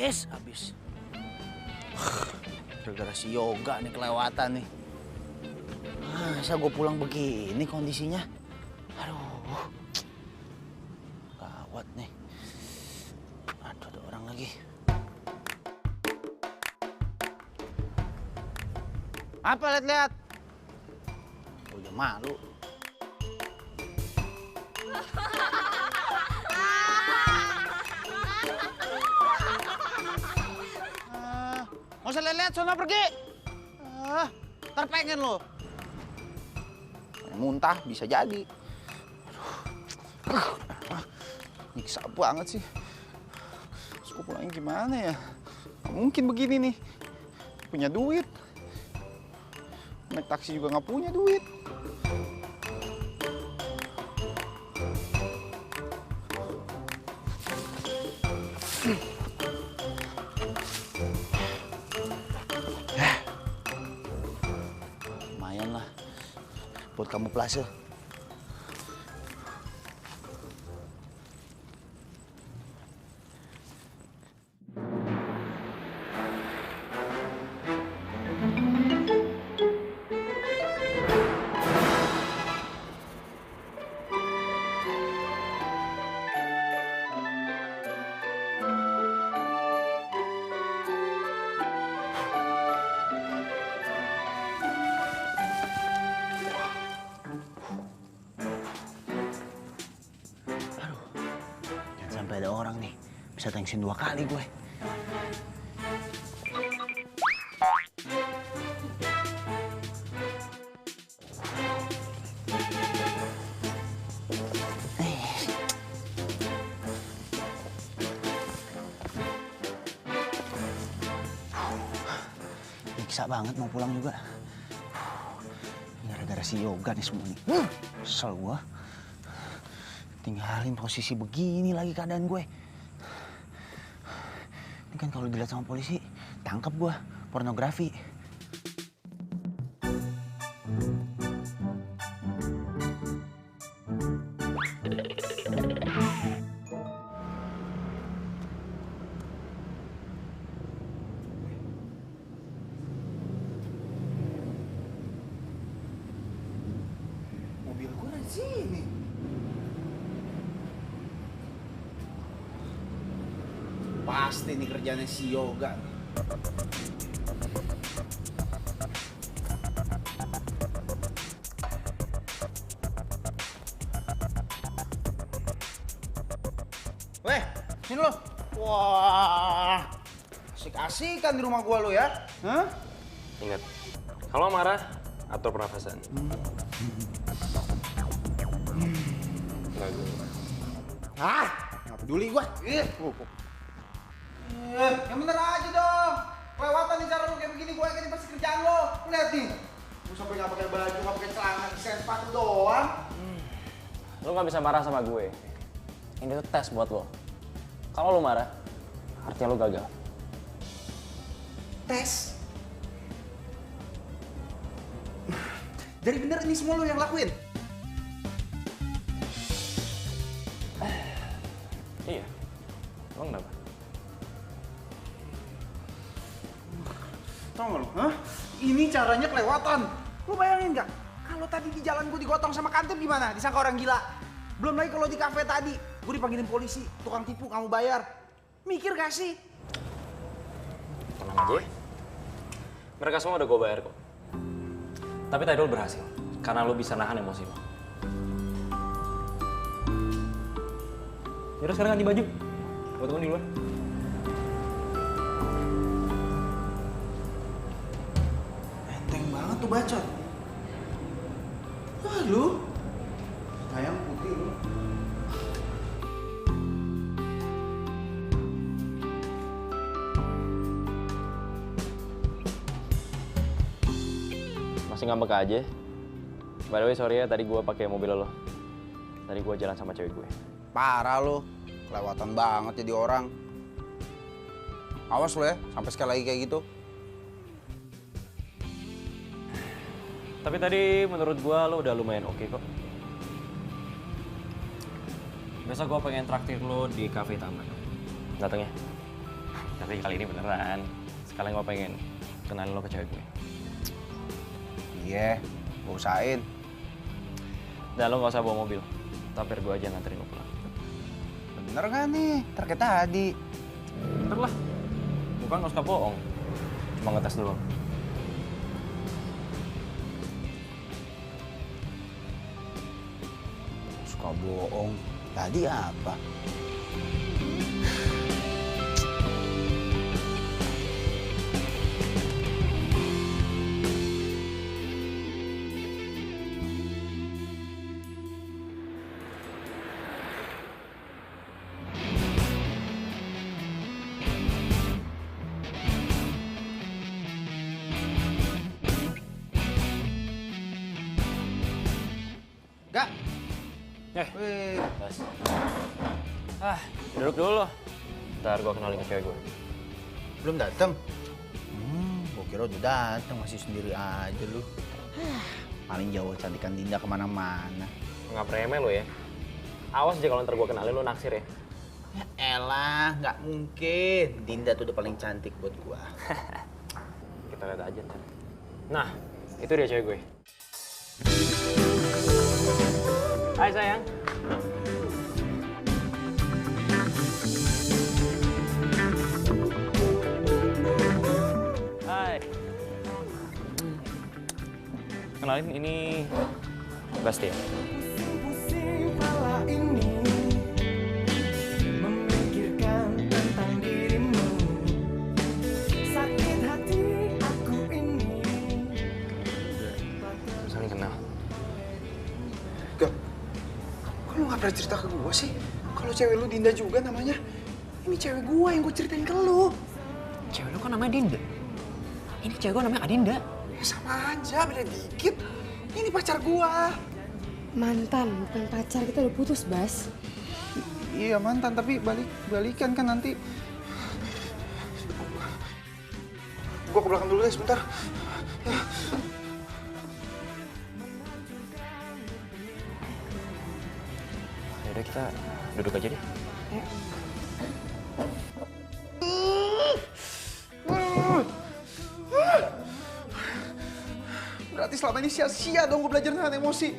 Habis. Gara-gara si Yoga nih kelewatan nih. Masa gue pulang begini kondisinya? Aduh. Gawat nih. Aduh, ada orang lagi. Apa lihat-lihat? Udah malu. Nggak usah lihat-lihat, sono pergi. Ntar pengen lo. Muntah bisa jadi. Aduh. Nyiksa banget sih. Terus gue pulangnya gimana ya? Nggak mungkin begini nih. Punya duit. Naik taksi juga nggak punya duit. Lumayan lah buat kamu plase. Sampai ada orang nih, bisa thanksin 2 kali gue. bisa banget mau pulang juga. Gara-gara si Yoga nih semua nih. Kesel gua. Tinggalin posisi begini lagi keadaan gue. Ini kan kalau dilihat sama polisi, tangkap gua pornografi. Mobil gue di sini. Pasti nih kerjanya si Yoga. Weh, sini lo. Wah, asik-asikan di rumah gua lo ya. Hah? Ingat, kalau marah atur pernafasan. Nggak gue. Ah, nggak peduli gua. Yang bener aja dong. Kelewatan nih cara lu kayak begini, gua yakin ini pasti kerjaan lo. Lihat nih. Gua sampai nggak pakai baju, nggak pakai celana, desain sepatu doang. Lo nggak bisa marah sama gue. Ini tuh tes buat lo. Kalau lo marah, artinya lo gagal. Tes. Dari bener ini semua lo yang lakuin? Iya. Emang kenapa? Tau gak lo? Hah? Ini caranya kelewatan. Lo bayangin gak? Kalau tadi di jalan gue digotong sama kantip gimana? Disangka orang gila. Belum lagi kalau di kafe tadi, gue dipanggilin polisi, tukang tipu, kamu bayar. Mikir gak sih? Tenang aja. Mereka semua udah gue bayar kok. Tapi tadi lo berhasil. Karena lo bisa nahan emosi lo. Yaudah sekarang ganti baju. Gue tunggu di luar. Enteng banget tuh bacot. Wah lu. Ayam putih lu. Masih ngambek aja. By the way, sorry ya, tadi gue pakai mobil lo. Tadi gue jalan sama cewek gue. Parah lo, kelewatan banget jadi orang. Awas lo ya, sampai sekali lagi kayak gitu. Tapi tadi menurut gue lo udah lumayan oke kok. Besok gue pengen traktir lo di kafe taman. Dateng ya? Tapi kali ini beneran. Sekalian gue pengen kenalin lo ke cewek gue. Iya, gue usahain. Dan lo gak usah bawa mobil. Tapi gue aja nganterin lo pulang. Bener gak nih? Ntar kayak tadi. Bener lah. Bukan gak suka bohong. Cuma ngetes dulu. Suka bohong. Tadi apa? Gak. Wih. Duduk dulu lo. Ntar gue kenalin ke cewek gue. Belum dateng? Gue kira udah dateng, masih sendiri aja lu. Paling jauh cantikan Dinda kemana-mana. Nggak premen lo ya. Awas aja kalau ntar gue kenalin lo naksir ya. Ya elah, nggak mungkin. Dinda tuh udah paling cantik buat gua. Kita lihat aja ntar. Nah, itu dia cewek gue. Hai sayang. Hai. Kenalin, ini Bastian. Pusing kepala ini memikirkan tentang dirimu. Sakit hati aku ini. Saling kenal. Gak. Kok lu gak pernah cerita ke gua sih? Kalau cewek lu Dinda juga namanya. Ini cewek gua yang gua ceritain ke lu. Cewek lu kan namanya Dinda. Ini cewek gue namanya Adinda. Ya sama aja, beda dikit. Ini pacar gua. Mantan, bukan pacar. Kita udah putus, Bas. Iya mantan, tapi balikan kan nanti. Gua ke belakang dulu deh sebentar. Yaudah kita duduk aja deh. Berarti selama ini sia-sia dong gue belajar nahan emosi.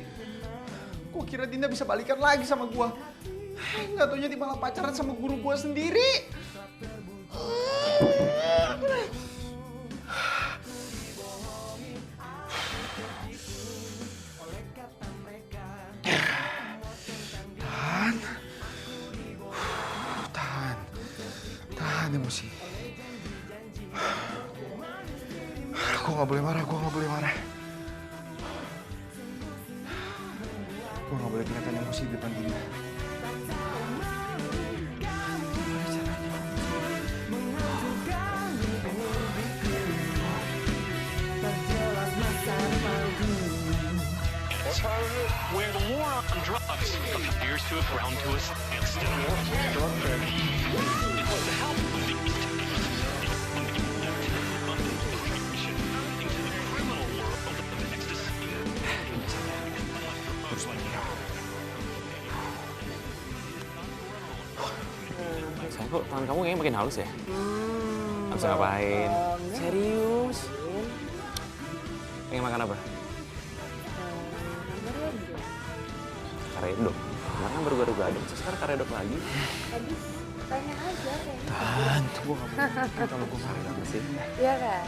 Gue kira Dinda bisa balikan lagi sama gue. Nggak taunya dia malah pacaran sama guru gue sendiri. Tahan emosi. Gue nggak boleh marah, gue nggak boleh marah. Gue nggak boleh kelihatan emosi di depan Dinda. Where the war on drugs appears to have ground to a standstill. With the help of the East into the criminal world of ecstasy. Sayang kok tangan kamu kayaknya makin halus ya? Habis ngapain? Serius? Pengen makan apa? Karedok. Kemarin kan baru gaduh-gaduh, terus sekarang karedok lagi. Tadi tanya aja kayaknya. Tahan, gue nggak boleh kalau gue marah apa sih. Iya kan?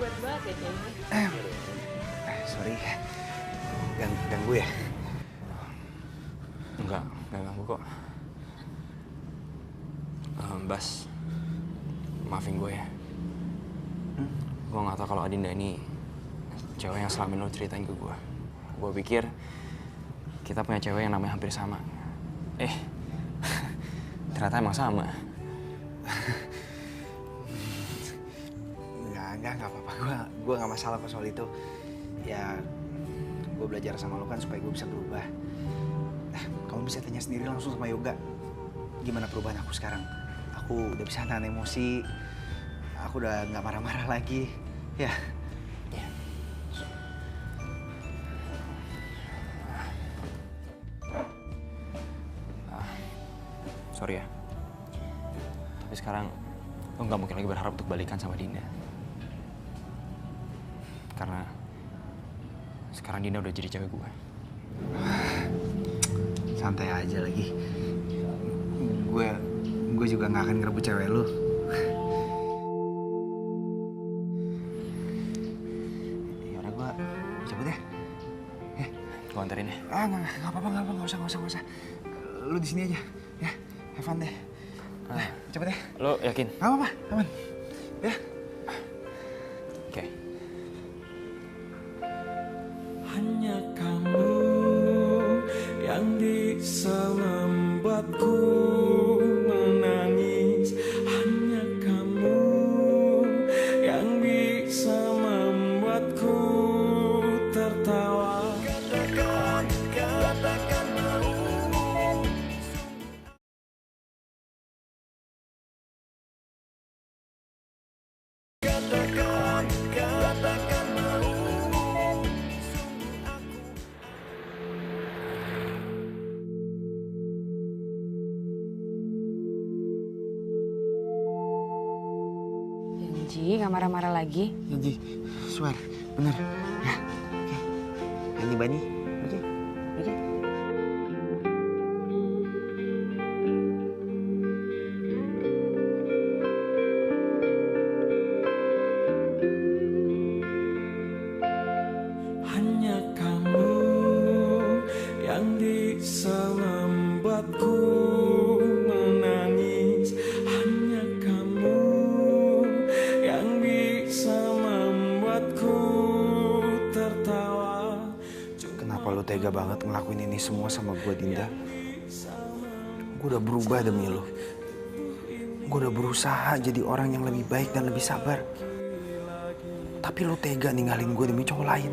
Buat banget ya kayaknya. Sorry, ganggu ya? Enggak ganggu kok. Bas, maafin gue ya. Gue nggak tahu kalau Adinda ini cewek yang selama ini lo ceritain ke gue. Gue pikir kita punya cewek yang namanya hampir sama. Ternyata emang sama. Enggak apa-apa. Gue nggak masalah kok soal itu. Ya, gue belajar sama lo kan supaya gue bisa berubah. Kamu bisa tanya sendiri langsung sama Yoga. Gimana perubahan aku sekarang? Aku udah bisa nahan emosi. Aku udah nggak marah-marah lagi. Ya. Sorry ya. Tapi sekarang lo nggak mungkin lagi berharap untuk balikan sama Dinda. Karena sekarang Dinda udah jadi cewek gue. Santai aja lagi. Gue juga nggak akan ngerebut cewek lu. Yaudah gue cabut ya. Gue anterin ya. Nggak apa-apa, nggak usah. Lu di sini aja, ya. Have fun deh. Cepet ya. Lo yakin? Nggak apa-apa, aman. Ya. Oke. Hanya kamu yang bisa membuatku menangis. Hanya kamu yang bisa membuatku tertawa. Katakan mau. Katakan mau. Janji nggak marah-marah lagi. Janji, swear, bener. Ya, oke. Ani Bani, oke? Hanya kamu yang bisa membuatku menangis. Hanya kamu yang bisa membuatku tertawa. Kenapa lu tega tega banget ngelakuin ini semua sama gue, Dinda. Gue udah berubah demi lo. Gue udah berusaha jadi orang yang lebih baik dan lebih sabar. Tapi lo tega ninggalin gue demi cowok lain.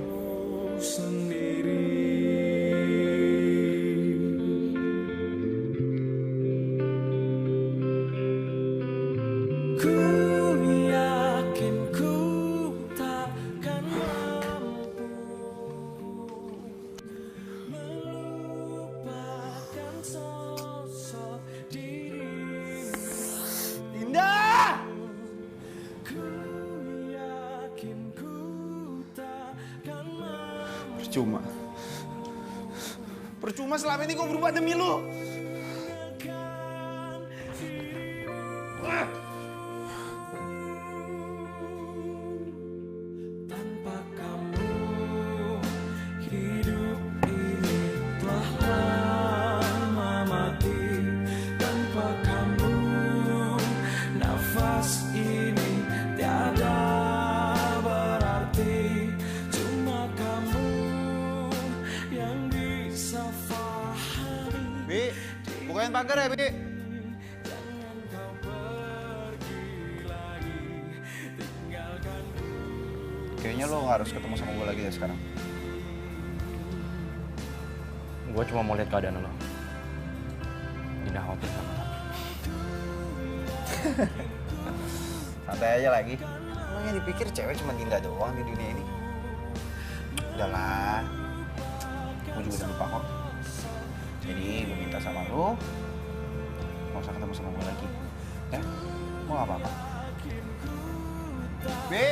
Percuma selama ini gue berubah demi lo. Tanpa kamu hidup ini telah lama mati. Tanpa kamu nafas ini tiada berarti. Cuma kamu yang bisa fahami. Bi, bukain pagar ya, Bi. Kayaknya lo harus ketemu sama gue lagi ya sekarang. Gue cuma mau lihat keadaan lo. Dinda khawatir sama lo. Santai aja lagi. Emang yang dipikir cewek cuma Dinda doang di dunia ini. Udahlah. Gue juga udah lupa kok. Jadi gue minta sama lo, gak usah ketemu sama gue lagi. Ya? Gue gak apa-apa. Bi!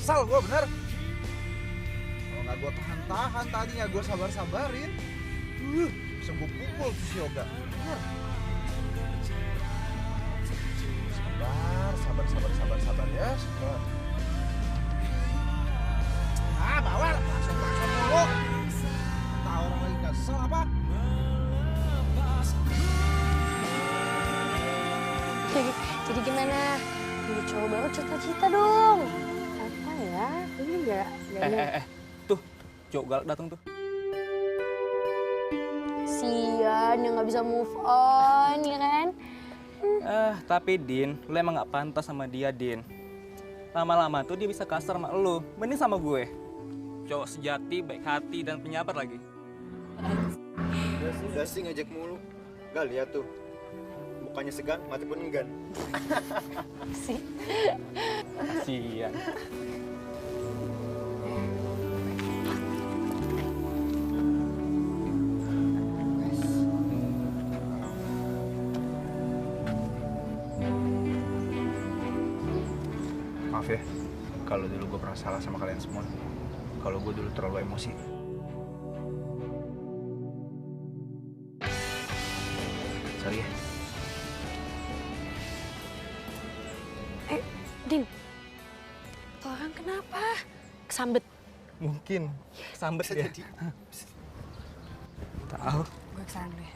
Kesal gue bener. Kalau nggak gue tahan-tahan tadi nggak gue sabar-sabarin, bisa gue pukul tuh si Yoga. Bener. Sabar ya. Sabar. Ah, bawa langsung mulu. Tahu orang lagi kesel apa? Jadi gimana? Jadi cowok baru cita-cita dong. Apa ya? Ini enggak. Tuh, cowok galak datang tuh. Sian yang nggak bisa move on, ya kan? Tapi Din, lo emang gak pantas sama dia, Din. Lama-lama tuh dia bisa kasar sama lo. Mending sama gue. Cowok sejati, baik hati, dan penyabar lagi. Udah sih ngejek mulu. Gak lihat tuh. Mukanya segan, mati pun enggan. Kasian. Maaf ya, kalau dulu gue pernah salah sama kalian semua. Kalau gue dulu terlalu emosi. Sorry ya. Din, orang kenapa? Kesambet. Mungkin. Sambet dia. Tahu. Gue kesana dulu ya.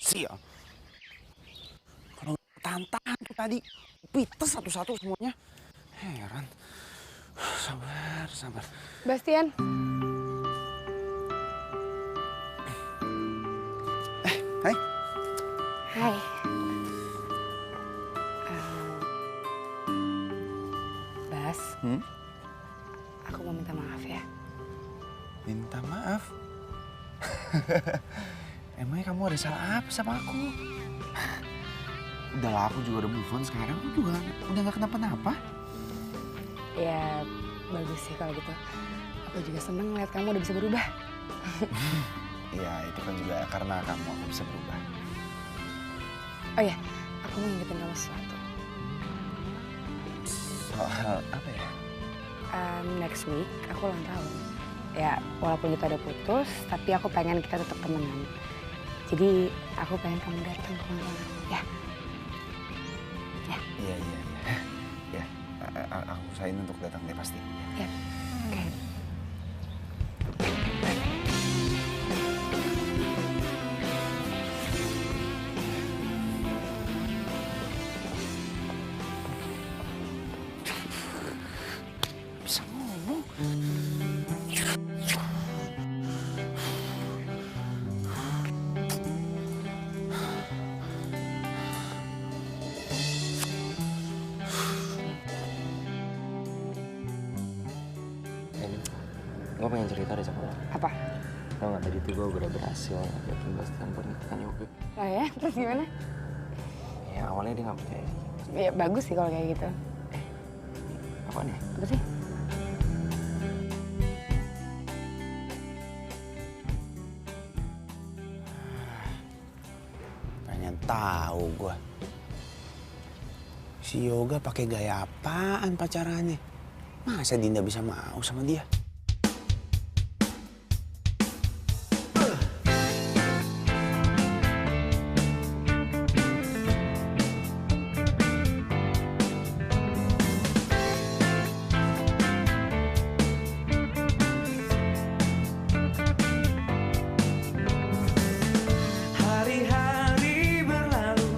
Sial. Kalau tahan-tahan tuh tadi, pites satu-satu semuanya. Heran. Sabar. Bastian. Hai. Hai. Bas. Aku mau minta maaf ya. Minta maaf? Emangnya kamu ada salah apa sama aku? Udahlah, aku juga udah move on sekarang. Aku juga udah gak kenapa-napa. Ya, bagus sih kalau gitu. Aku juga seneng lihat kamu udah bisa berubah. Iya, itu kan juga karena kamu aku bisa berubah. Oh ya, aku mau ngingetin kamu sesuatu. Soal apa ya? Next week aku ulang tahun. Ya, walaupun kita udah putus, tapi aku pengen kita tetap temenan. Jadi aku pengen kamu datang ke ulang tahun aku, ya. Iya. Ya, aku usahain untuk datang deh pasti. Ya, oke. Bisa ngomong. Gue pengen cerita deh sama lo. Apa? Tau gak, tadi tuh gue udah berhasil ngajakin Bastian buat nikahan Yoga. Oh ya, terus gimana? Ya awalnya dia gak percaya. Ya bagus sih kalau kayak gitu. Apa nih? Apa sih? Pengen tahu gua. Si Yoga pakai gaya apaan pacarannya? Masa Dinda bisa mau sama dia? Hari-hari berlalu,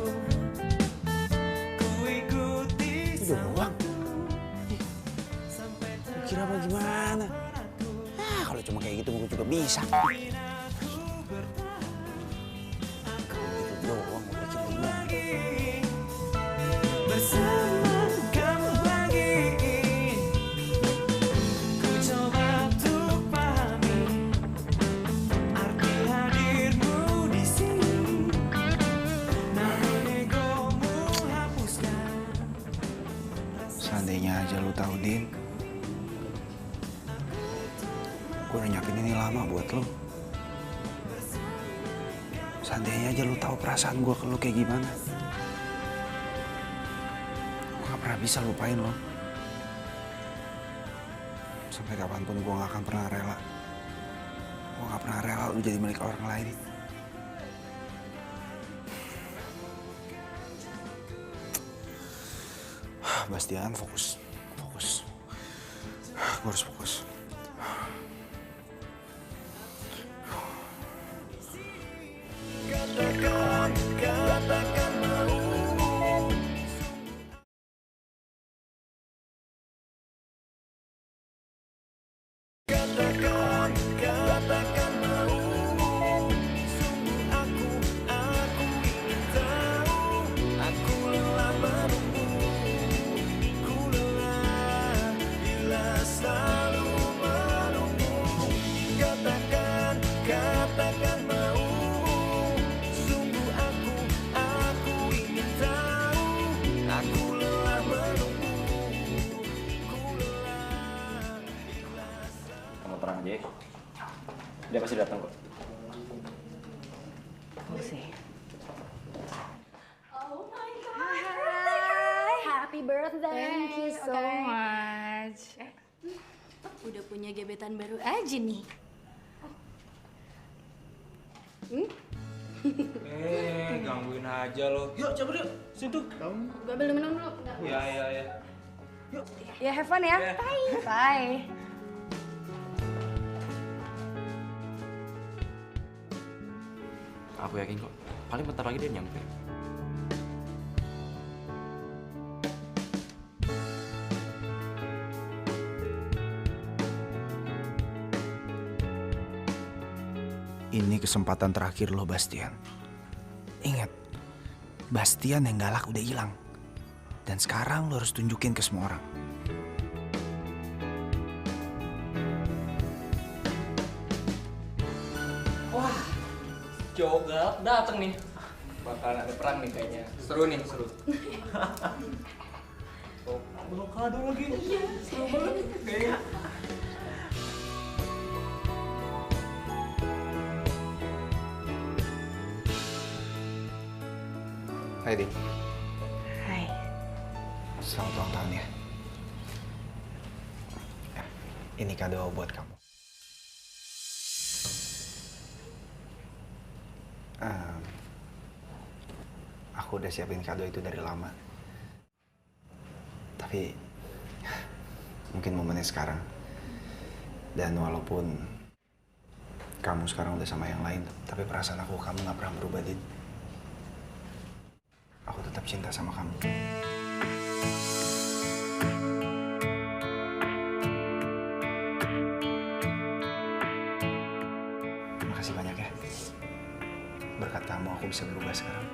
ku ikuti Itu doang. Kira apa gimana? Kalau cuma kayak gitu gue juga bisa. Itu doang mau bikin gimana? bersama kamu lagi. Ku coba untuk pahami arti hadirmu di sini. Namun egomu hapuskan. Seandainya aja lu tahu, Din. Gue udah nyiapin ini lama buat lu. Seandainya aja lu tahu perasaan gue ke lu kayak gimana. Gue gak pernah bisa lupain lo. Sampai kapanpun gue gak akan pernah rela. Gue gak pernah rela lu jadi milik orang lain. Bastian, fokus. Gue harus fokus. Katakan mau. Katakan mau. Sungguh aku ingin tahu. Aku lelah menunggu. Ku lelah bila selalu menunggu. Katakan mau. Sungguh aku ingin tahu. Aku lelah menunggu. Ku lelah bila Kamu tenang aja ya. Dia pasti datang kok. We'll see. Oh my god. Happy birthday. Thank you so much. Udah punya gebetan baru aja nih. Gangguin aja lo. Yuk, cabut yuk. Situ. Gue ambil minum dulu. Ya. Ya, have fun ya. Bye. Bye. Aku yakin kok. Paling bentar lagi dia nyampe. Ini kesempatan terakhir lo, Bastian. Ingat, Bastian yang galak udah hilang. Dan sekarang lo harus tunjukin ke semua orang. Wah, cowok galak dateng nih. Bakalan ada perang nih kayaknya. Seru nih, seru. Bawa kado lagi. Iya, seru banget. Kayaknya. Hai, Din. Hai. Selamat ulang tahun ya. Ini kado buat kamu. Aku udah siapin kado itu dari lama. Tapi mungkin momennya sekarang. Dan walaupun kamu sekarang udah sama yang lain, tapi perasaan aku kamu gak pernah berubah, Din. Aku tetap cinta sama kamu. Terima kasih banyak ya. Berkat kamu aku bisa berubah sekarang.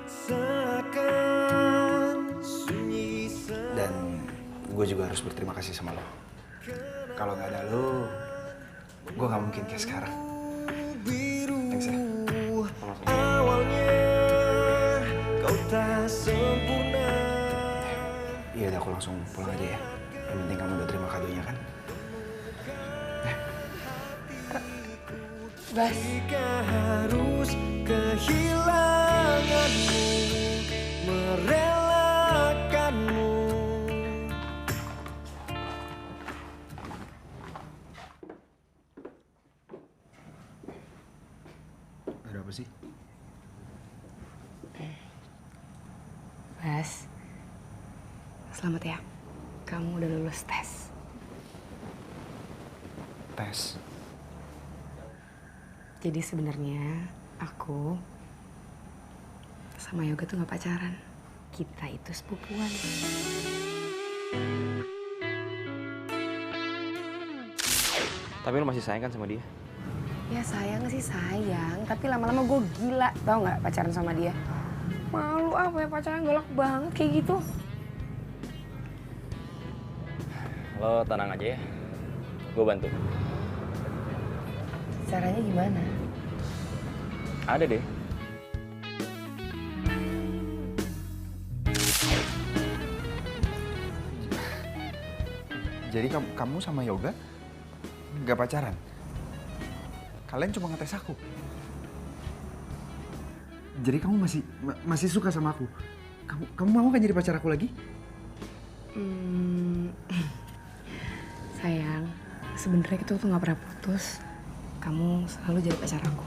Dan gue juga harus berterima kasih sama lo. Kalau nggak ada lo, gue nggak mungkin kayak sekarang. Thanks ya. Awalnya kau tak sempurna. Iya udah aku langsung pulang aja ya. Yang penting kamu udah terima kadonya kan? Bas. Jika harus kehilanganmu, merelakanmu. Ada apa sih? Bas, selamat ya. Kamu udah lulus tes. Tes? Jadi sebenarnya aku sama Yoga tuh gak pacaran. Kita itu sepupuan. Tapi lu masih sayang kan sama dia? Ya sayang sih sayang, tapi lama-lama gue gila. Tau gak pacaran sama dia? Malu apa ya pacaran galak banget kayak gitu. Lo tenang aja ya, gue bantu. Caranya gimana? Ada deh. Jadi kamu sama Yoga nggak pacaran? Kalian cuma ngetes aku? Jadi kamu masih suka sama aku? Kamu mau kan jadi pacar aku lagi? Sayang, sebenarnya kita tuh nggak pernah putus. Kamu selalu jadi pacar aku.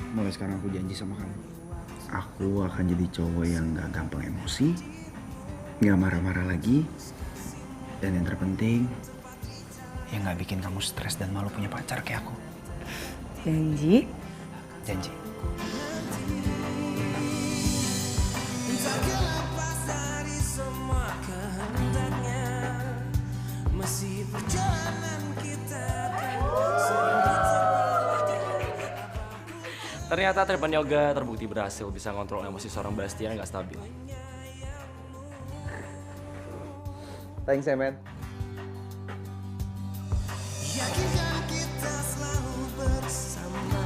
Mulai sekarang aku janji sama kamu. Aku akan jadi cowok yang gak gampang emosi, gak marah-marah lagi, dan yang terpenting, yang gak bikin kamu stres dan malu punya pacar kayak aku. Janji? Janji. Tak lepas dari semua kehendaknya, masih perjalanan kita Ternyata treatment yoga terbukti berhasil bisa ngontrol emosi seorang Bastian yang gak stabil. Thanks ya, man. Yakinkan kita selalu bersama,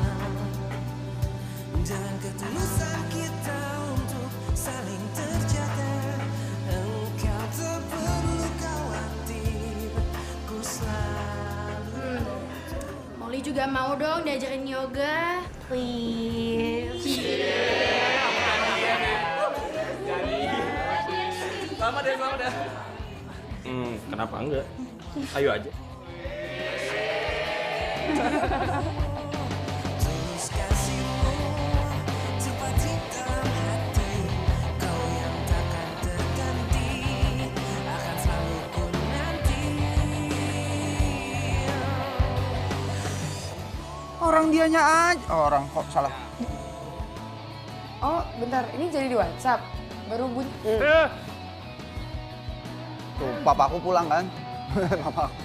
dan ketulusan kita untuk saling terjaga. Engkau tak perlu khawatir, ku selalu. Molly juga mau dong diajarin yoga. Please. Selamat ya. Kenapa enggak? Ayo aja. Tulus kasihmu, tepat di dalam hati, kau yang takkan terganti, akan selalu ku nanti. Orang dianya aja. Orang kok salah. Oh, bentar. Ini jadi di WhatsApp. Baru bunyi. Tuh, papaku pulang kan? Papaku.